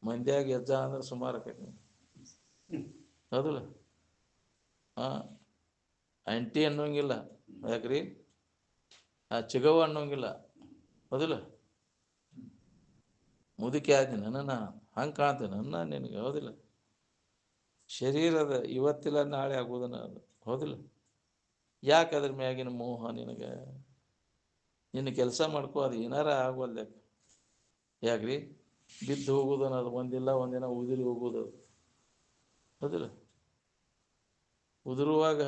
ಮಂದ್ಯಾಗ ಯಜ್ಜ ಅಂದ್ರೆ ಸುಮಾರು ಆಕೈತಿ ಹೌದಲ್ಲ. ಹಾಂ, ಆಂಟಿ ಅನ್ನೋಂಗಿಲ್ಲ, ಯಾಕ್ರಿ ಆ ಚಿಗವ ಅನ್ನೋಂಗಿಲ್ಲ, ಹೌದಿಲ್ಲ. ಮುದುಕಿ ಆದ್ನಿ ನನ್ನ ಹಂಗೆ ಕಾಣ್ತೇನೆ ನನ್ನ ನಿನಗೆ, ಹೌದಿಲ್ಲ. ಶರೀರದ ಇವತ್ತಿಲ್ಲ ನಾಳೆ ಆಗೋದನ್ನ ಅದು, ಹೌದಿಲ್ಲ. ಯಾಕೆ ಅದ್ರ ಮ್ಯಾಗಿನ ಮೋಹ ನಿನಗೆ? ನಿನ್ನ ಕೆಲಸ ಮಾಡ್ಕೋ, ಅದು ಏನಾರ ಆಗೋಲ್ದ. ಯಾಕ್ರಿ ಬಿದ್ದು ಹೋಗೋದು ಅನ್ನೋದು ಒಂದಿಲ್ಲ ಒಂದಿನ ಉದುರಿ ಹೋಗೋದು, ಹೌದಿಲ್ಲ. ಉದುರುವಾಗ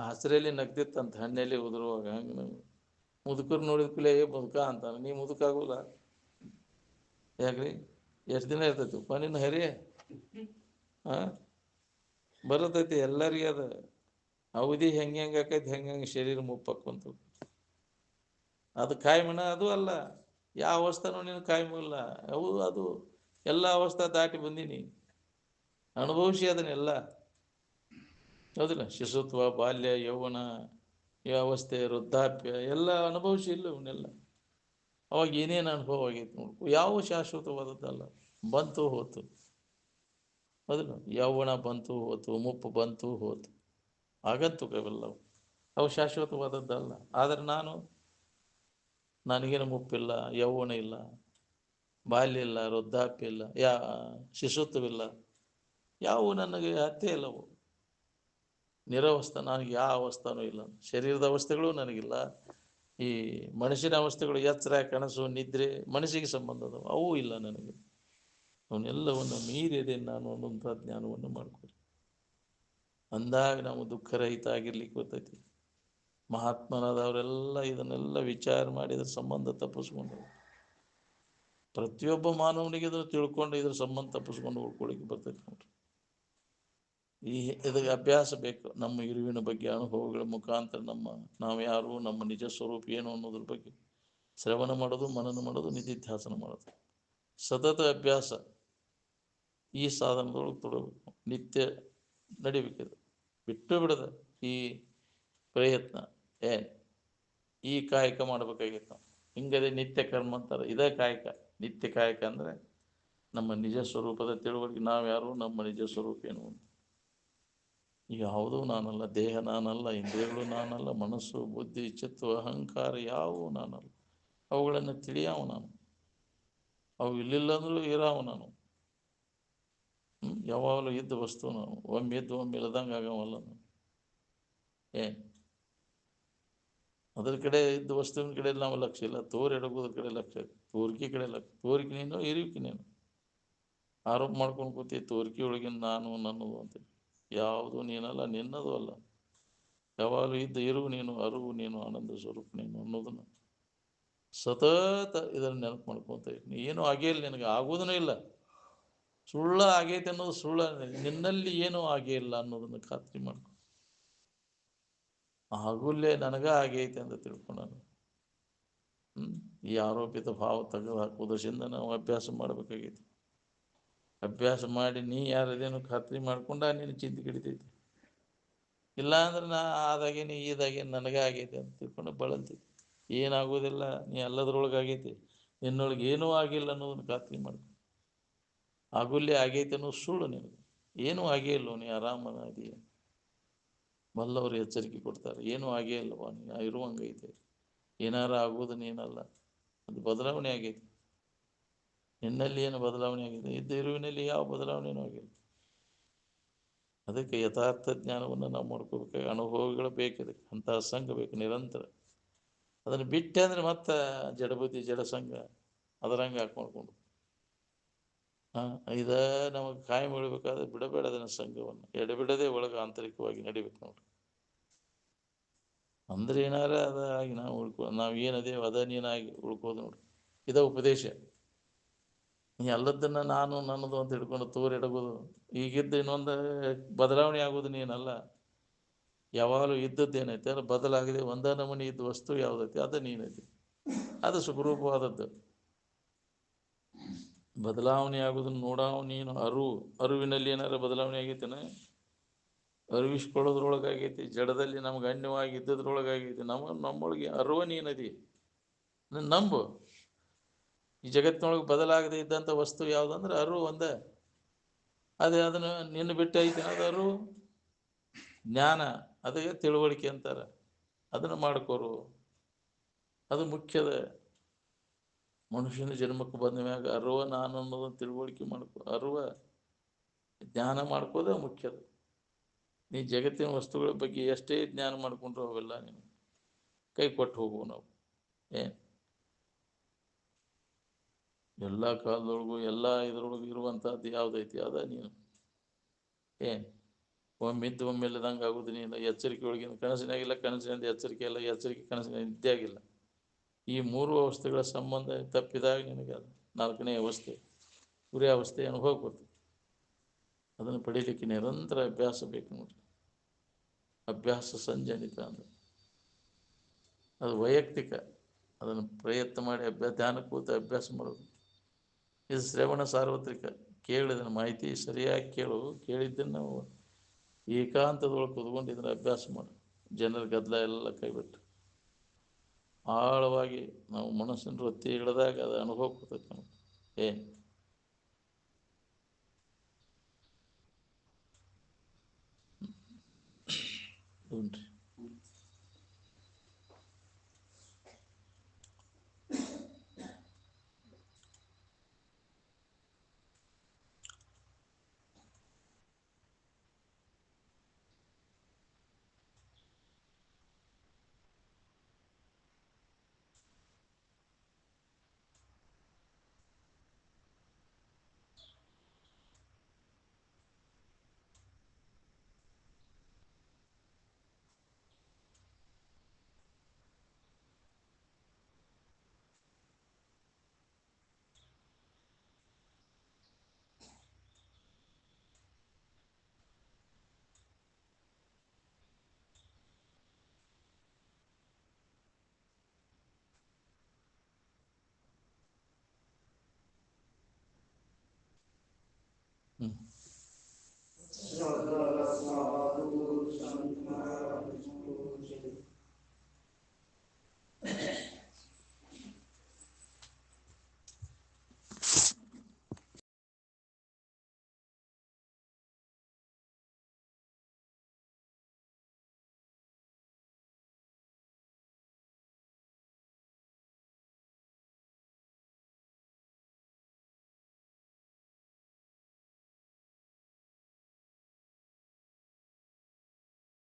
ಹಸಿರಲ್ಲಿ ನಗ್ದಿತ್ತಂತ, ಹಣ್ಣಲ್ಲಿ ಉದುರುವಾಗ. ಹಂಗೆ ಮುದುಕರು ನೋಡಿದ ಕೂಡಲೇ ಮುದುಕ ಅಂತಾನೆ, ನೀ ಮುದುಕಾಗೋಲ್ಲ. ಯಾಕ್ರಿ ಎಷ್ಟು ದಿನ ಇರ್ತೈತಿ ನಿನ್ನ ಹರಿ? ಹಾಂ, ಬರತೈತಿ ಎಲ್ಲರಿಗೆ. ಅದು ಅವಧಿ ಹೆಂಗೆ ಆಕೈತಿ, ಹೆಂಗೆ ಶರೀರ ಮುಪ್ಪಕ್ಕಂತು. ಅದು ಕಾಯ್ಮನ ಅದು ಅಲ್ಲ. ಯಾವ ಅವಸ್ಥೆನೂ ನೀನು ಕಾಯ್ಮಿಲ್ಲ. ಅದು ಎಲ್ಲ ಅವಸ್ಥೆ ದಾಟಿ ಬಂದೀನಿ, ಅನುಭವಿಸಿ ಅದನ್ನೆಲ್ಲ, ಹೌದಿಲ್ಲ. ಶಿಶುತ್ವ, ಬಾಲ್ಯ, ಯೌವನ, ಈ ಅವಸ್ಥೆ, ವೃದ್ಧಾಪ್ಯ ಎಲ್ಲ ಅನುಭವಿಸಿ ಇಲ್ಲ ಇವನ್ನೆಲ್ಲ. ಅವಾಗ ಏನೇನು ಅನುಭವ ಆಗೈತಿ ನೋಡ್ಕೊ. ಯಾವ ಶಾಶ್ವತವಾದದ್ದಲ್ಲ, ಬಂತು ಹೋತು, ಹೌದಿಲ್ಲ. ಯೌವನ ಬಂತು ಹೋತು, ಮುಪ್ಪು ಬಂತು ಹೋತು, ಆಗಂತುಕವೆಲ್ಲವು. ಅವು ಶಾಶ್ವತವಾದದ್ದಲ್ಲ. ಆದರೆ ನನಗೇನು ಮುಪ್ಪಿಲ್ಲ, ಯೌವನ ಇಲ್ಲ, ಬಾಲ್ಯ ಇಲ್ಲ, ವೃದ್ಧಾಪ್ಯ ಇಲ್ಲ, ಶಿಶುತ್ವವಿಲ್ಲ, ಯಾವುವು ನನಗೆ ಹತ್ಯೆ ಇಲ್ಲವು. ನಿರವಸ್ಥೆ, ನನಗೆ ಯಾವ ಅವಸ್ಥಾನೂ ಇಲ್ಲ. ಶರೀರದ ಅವಸ್ಥೆಗಳು ನನಗಿಲ್ಲ. ಈ ಮನುಷ್ಯನ ಅವಸ್ಥೆಗಳು, ಎಚ್ಚರ, ಕನಸು, ನಿದ್ರೆ, ಮನಸ್ಸಿಗೆ ಸಂಬಂಧದವು, ಅವು ಇಲ್ಲ ನನಗೆ. ಅವನ್ನೆಲ್ಲವನ್ನು ಮೀರಿದೆ ನಾನು ಅನ್ನುವಂಥ ಜ್ಞಾನವನ್ನು ಮಾಡ್ಕೊಡಿ. ಅಂದಾಗ ನಾವು ದುಃಖರಹಿತ ಆಗಿರ್ಲಿಕ್ಕೆ ಗೊತ್ತೈತಿ. ಮಹಾತ್ಮನಾದವರೆಲ್ಲ ಇದನ್ನೆಲ್ಲ ವಿಚಾರ ಮಾಡಿ ಇದ್ರ ಸಂಬಂಧ ತಪ್ಪಿಸ್ಕೊಂಡು, ಪ್ರತಿಯೊಬ್ಬ ಮಾನವನಿಗೆ ಇದನ್ನು ತಿಳ್ಕೊಂಡು ಇದ್ರ ಸಂಬಂಧ ತಪ್ಪಿಸ್ಕೊಂಡು ಉಳ್ಕೊಳ್ಳಿಕ್ಕೆ ಬರ್ತೈತಿ ನೋಡ್ರಿ. ಇದಕ್ಕೆ ಅಭ್ಯಾಸ ಬೇಕು. ನಮ್ಮ ಇರುವಿನ ಬಗ್ಗೆ ಅನುಭವಗಳ ಮುಖಾಂತರ ನಾವು ಯಾರು, ನಮ್ಮ ನಿಜ ಸ್ವರೂಪ ಏನು ಅನ್ನೋದ್ರ ಬಗ್ಗೆ ಶ್ರವಣ ಮಾಡೋದು, ಮನನ ಮಾಡೋದು, ನಿಧಿಧ್ಯಾಸನ ಮಾಡೋದು, ಸತತ ಅಭ್ಯಾಸ ಈ ಸಾಧನದೊಳಗೆ ತೊಡಬೇಕು. ನಿತ್ಯ ನಡಿಬೇಕಿದೆ, ಬಿಟ್ಟು ಬಿಡದ ಈ ಪ್ರಯತ್ನ ಈ ಕಾಯಕ ಮಾಡ್ಬೇಕಾಗಿತ್ತು ನಾವು. ಹಿಂಗದೆ ನಿತ್ಯ ಕರ್ಮ ಅಂತಾರೆ, ಇದೇ ಕಾಯಕ. ನಿತ್ಯ ಕಾಯಕ ಅಂದರೆ ನಮ್ಮ ನಿಜ ಸ್ವರೂಪದ ತಿಳುವಳಿಕೆ, ನಾವು ಯಾರು, ನಮ್ಮ ನಿಜ ಸ್ವರೂಪ ಏನು ಅಂತ. ಈಗ ಯಾವುದೂ ನಾನಲ್ಲ, ದೇಹ ನಾನಲ್ಲ, ಇಂದ್ರಿಯಗಳು ನಾನಲ್ಲ, ಮನಸ್ಸು, ಬುದ್ಧಿ, ಚಿತ್ತು, ಅಹಂಕಾರ ಯಾವುವು ನಾನಲ್ಲ. ಅವುಗಳನ್ನು ತಿಳಿಯಾವ ನಾನು. ಅವು ಇಲ್ಲಿಲ್ಲ ಅಂದ್ರೂ ಇರಾವ ನಾನು. ಯಾವಾಗಲೂ ಇದ್ದ ವಸ್ತು ನಾನು. ಒಮ್ಮೆ ಇದ್ದು ಒಮ್ಮೆ ಇಲ್ಲದಂಗೆ ಆಗವಲ್ಲ ನಾನು. ಅದ್ರ ಕಡೆ ಇದ್ದ ವಸ್ತುವಿನ ಕಡೆ ನಾವು ಲಕ್ಷ್ಯ ಇಲ್ಲ, ಎಡಗೋದ್ರ ಕಡೆ ಲಕ್ಷ್ಯ, ತೋರಿಕೆ ಕಡೆ ಲಕ್ಷ್ಯ. ತೋರಿಕೆ ನೀನು, ಇರುವಿಕೆ ನೀನು. ಆರೋಪ ಮಾಡ್ಕೊಂಡು ಕೂತಿ ತೋರಿಕೆ ಒಳಗಿನ ನಾನು ನನ್ನದು ಅಂತೇಳಿ. ಯಾವುದು ನೀನಲ್ಲ, ನಿನ್ನದು ಅಲ್ಲ. ಯಾವಾಗಲೂ ಇದ್ದ ಇರುವು ನೀನು, ಅರಿವು ನೀನು, ಆನಂದ ಸ್ವರೂಪ ನೀನು ಅನ್ನೋದನ್ನು ಸತತ ಇದನ್ನು ನೆನಪು ಮಾಡ್ಕೊತ ಇದ್ದೀನಿ. ಏನೂ ಆಗೇ ಇಲ್ಲ ನಿನಗೆ, ಆಗೋದೂ ಇಲ್ಲ. ಸುಳ್ಳ ಆಗೈತೆ ಅನ್ನೋದು ಸುಳ್ಳ, ನಿನ್ನಲ್ಲಿ ಏನೂ ಆಗೇ ಇಲ್ಲ ಅನ್ನೋದನ್ನು ಖಾತ್ರಿ ಮಾಡ್ಕೊ. ಆಗುಲ್ಲೇ ನನಗ ಆಗೈತೆ ಅಂತ ತಿಳ್ಕೊಂಡು ಈ ಆರೋಪಿತ ಭಾವ ತೆಗೆದು ಹಾಕುವುದರಿಂದ ನಾವು ಅಭ್ಯಾಸ ಮಾಡಬೇಕಾಗೈತಿ. ಅಭ್ಯಾಸ ಮಾಡಿ ನೀ ಯಾರದೇನು ಖಾತ್ರಿ ಮಾಡ್ಕೊಂಡ ನೀನು ಚಿಂತೆ ಕಡಿತೈತಿ. ಇಲ್ಲ ಅಂದ್ರೆ ನಾ ಆದಾಗೇನಿ ಈದಾಗೇನು ನನಗೆ ಆಗೈತೆ ಅಂತ ತಿಳ್ಕೊಂಡು ಬಳಲ್ತೈತಿ. ಏನಾಗೋದಿಲ್ಲ, ನೀ ಎಲ್ಲದ್ರೊಳಗೆ ಆಗೈತಿ, ನಿನ್ನೊಳಗೆ ಏನೂ ಆಗಿಲ್ಲ ಅನ್ನೋದನ್ನು ಖಾತ್ರಿ ಮಾಡ್ಕೊ. ಆಗುಲ್ಲೇ ಆಗೈತೆ ಅನ್ನೋದು ಸುಳ್ಳು. ನಿನಗೆ ಏನೂ ಆಗೇ ಇಲ್ಲೋ, ನೀ ಆರಾಮನ ಇದೆಯಾ. ಬಲ್ಲವರು ಎಚ್ಚರಿಕೆ ಕೊಡ್ತಾರೆ, ಏನೂ ಆಗೇ ಇಲ್ಲವಾ, ನೀ ಇರುವಂಗೈತೆ. ಏನಾರ ಆಗೋದು ನೀನಲ್ಲ, ಅದು ಬದಲಾವಣೆ ಆಗೈತಿ. ನಿನ್ನಲ್ಲಿ ಏನು ಬದಲಾವಣೆ ಆಗಿದೆ, ಇದ್ದ ಇರುವಿನಲ್ಲಿ ಯಾವ ಬದಲಾವಣೆಯೂ ಆಗಿಲ್ಲ. ಅದಕ್ಕೆ ಯಥಾರ್ಥ ಜ್ಞಾನವನ್ನು ನಾವು ಮಾಡ್ಕೋಬೇಕಾಗಿ ಅನುಭವಗಳು ಬೇಕಿದೆ. ಅಂತಹ ಸಂಘ ಬೇಕು ನಿರಂತರ. ಅದನ್ನು ಬಿಟ್ಟೆ ಅಂದರೆ ಮತ್ತೆ ಜಡಬುದ್ಧಿ, ಜಡಸಂಘ ಅದರಂಗೆ ಹಾಕ್ಮಾಡ್ಕೊಂಡು ನಮಗೆ ಕಾಯಂ ಉಳಿಬೇಕಾದ್ರೆ ಬಿಡಬೇಡ ಅದನ್ನ ಸಂಘವನ್ನು. ಎಡಬಿಡದೆ ಒಳಗೆ ಆಂತರಿಕವಾಗಿ ನಡಿಬೇಕು ನೋಡ್ರಿ. ಅಂದ್ರೆ ಏನಾರ ಅದಾಗಿ ನಾವು ಏನದೇವು ಅದ ನೀನಾಗಿ ಉಳ್ಕೋದು ನೋಡ್ರಿ. ಇದ ಉಪದೇಶ. ನೀ ಎಲ್ಲದನ್ನ ನಾನು ನನ್ನದು ಅಂತ ಹಿಡ್ಕೊಂಡು ಎಡಗೋದು. ಈಗಿದ್ದು ಇನ್ನೊಂದು ಬದಲಾವಣೆ ಆಗೋದು ನೀನಲ್ಲ. ಯಾವಾಗಲೂ ಇದ್ದದ್ದೇನೈತೆ ಅದು ಬದಲಾಗಿದೆ. ಒಂದೇ ನಮೂನಿ ಇದ್ದ ವಸ್ತು ಯಾವುದೈತಿ ಅದು ನೀನೈತಿ. ಅದು ಸುಖರೂಪವಾದದ್ದು. ಬದಲಾವಣೆ ಆಗೋದನ್ನು ನೋಡಾವ ನೀನು. ಅರಿವಿನಲ್ಲಿ ಏನಾರ ಬದಲಾವಣೆ ಆಗೈತೇನೆ? ಅರಿವಿಸ್ಕೊಳ್ಳೋದ್ರೊಳಗಾಗೈತಿ. ಜಡದಲ್ಲಿ ನಮ್ಗೆ ಅನ್ಯವಾಗಿ ಇದ್ದದ್ರೊಳಗಾಗೈತಿ. ನಮ್ಮೊಳಗೆ ಅರಿವ ನೀನದಿ. ನಂಬು. ಈ ಜಗತ್ತಿನೊಳಗೆ ಬದಲಾಗದೇ ಇದ್ದಂಥ ವಸ್ತು ಯಾವುದಂದ್ರೆ ಅರು ಒಂದೇ. ಅದೇ ಅದನ್ನು ನಿನ್ನ ಬಿಟ್ಟು ಐತೆ ಅದರು ಜ್ಞಾನ, ಅದಕ್ಕೆ ತಿಳುವಳಿಕೆ ಅಂತಾರೆ. ಅದನ್ನು ಮಾಡ್ಕೋರು, ಅದು ಮುಖ್ಯದ. ಮನುಷ್ಯನ ಜನ್ಮಕ್ಕೆ ಬಂದ ಮ್ಯಾಗ ಅರುವ ನಾನು ಅನ್ನೋದನ್ನು ತಿಳುವಳಿಕೆ ಮಾಡ್ಕೊ, ಅರುವ ಜ್ಞಾನ ಮಾಡ್ಕೋದೇ ಮುಖ್ಯದ. ನೀ ಜಗತ್ತಿನ ವಸ್ತುಗಳ ಬಗ್ಗೆ ಎಷ್ಟೇ ಜ್ಞಾನ ಮಾಡ್ಕೊಂಡ್ರು ಅವೆಲ್ಲ ನೀನು ಕೈ ಕೊಟ್ಟು ಹೋಗುವು ನಾವು. ಏನು ಎಲ್ಲ ಕಾಲದೊಳಗೂ ಎಲ್ಲ ಇದ್ರೊಳಗೂ ಇರುವಂಥದ್ದು ಯಾವುದೈತಿ ಅದ ನೀನು. ಏನು ಒಮ್ಮಿದ್ದು ಒಮ್ಮೆಲ್ಲದಂಗೆ ಆಗೋದು ನೀನು. ಎಚ್ಚರಿಕೆ ಒಳಗಿನ ಕನಸಿನಾಗಿಲ್ಲ, ಕನಸಿನಿಂದ ಎಚ್ಚರಿಕೆ ಇಲ್ಲ, ಎಚ್ಚರಿಕೆ ಕನಸಿನ ನಿದ್ದೆ ಆಗಿಲ್ಲ. ಈ ಮೂರು ಅವಸ್ಥೆಗಳ ಸಂಬಂಧ ತಪ್ಪಿದಾಗ ನಿನಗೆ ಅದು ನಾಲ್ಕನೇ ಅವಸ್ಥೆ ಗುರಿ ಅವಸ್ಥೆ ಅನುಭವ ಬರ್ತದೆ. ಅದನ್ನು ಪಡೀಲಿಕ್ಕೆ ನಿರಂತರ ಅಭ್ಯಾಸ ಬೇಕು ನೋಡ್ರಿ. ಅಭ್ಯಾಸ ಸಂಜನಿತ ಅಂದ್ರೆ ಅದು ವೈಯಕ್ತಿಕ. ಅದನ್ನು ಪ್ರಯತ್ನ ಮಾಡಿ ಧ್ಯಾನ ಕೂತು ಅಭ್ಯಾಸ ಮಾಡೋದು. ಇದು ಶ್ರವಣ ಸಾರ್ವತ್ರಿಕ. ಕೇಳಿದನ್ನು ಮಾಹಿತಿ ಸರಿಯಾಗಿ ಕೇಳು, ಕೇಳಿದ್ದನ್ನು ಏಕಾಂತದೊಳಗೆ ಕುತ್ಕೊಂಡು ಇದನ್ನು ಅಭ್ಯಾಸ ಮಾಡು. ಜನರ ಗದ್ದಲ ಎಲ್ಲ ಕೈಬಿಟ್ಟು ಆಳವಾಗಿ ನಾವು ಮನಸ್ಸಿನ ವೃತ್ತಿ ಇಳಿದಾಗ ಅದು ಅನುಭವ ಕೊಡ್ತೈತೆ ನಮಗೆ. ಏನು ಉಂಟ್ರಿ. ಹ್ಞೂ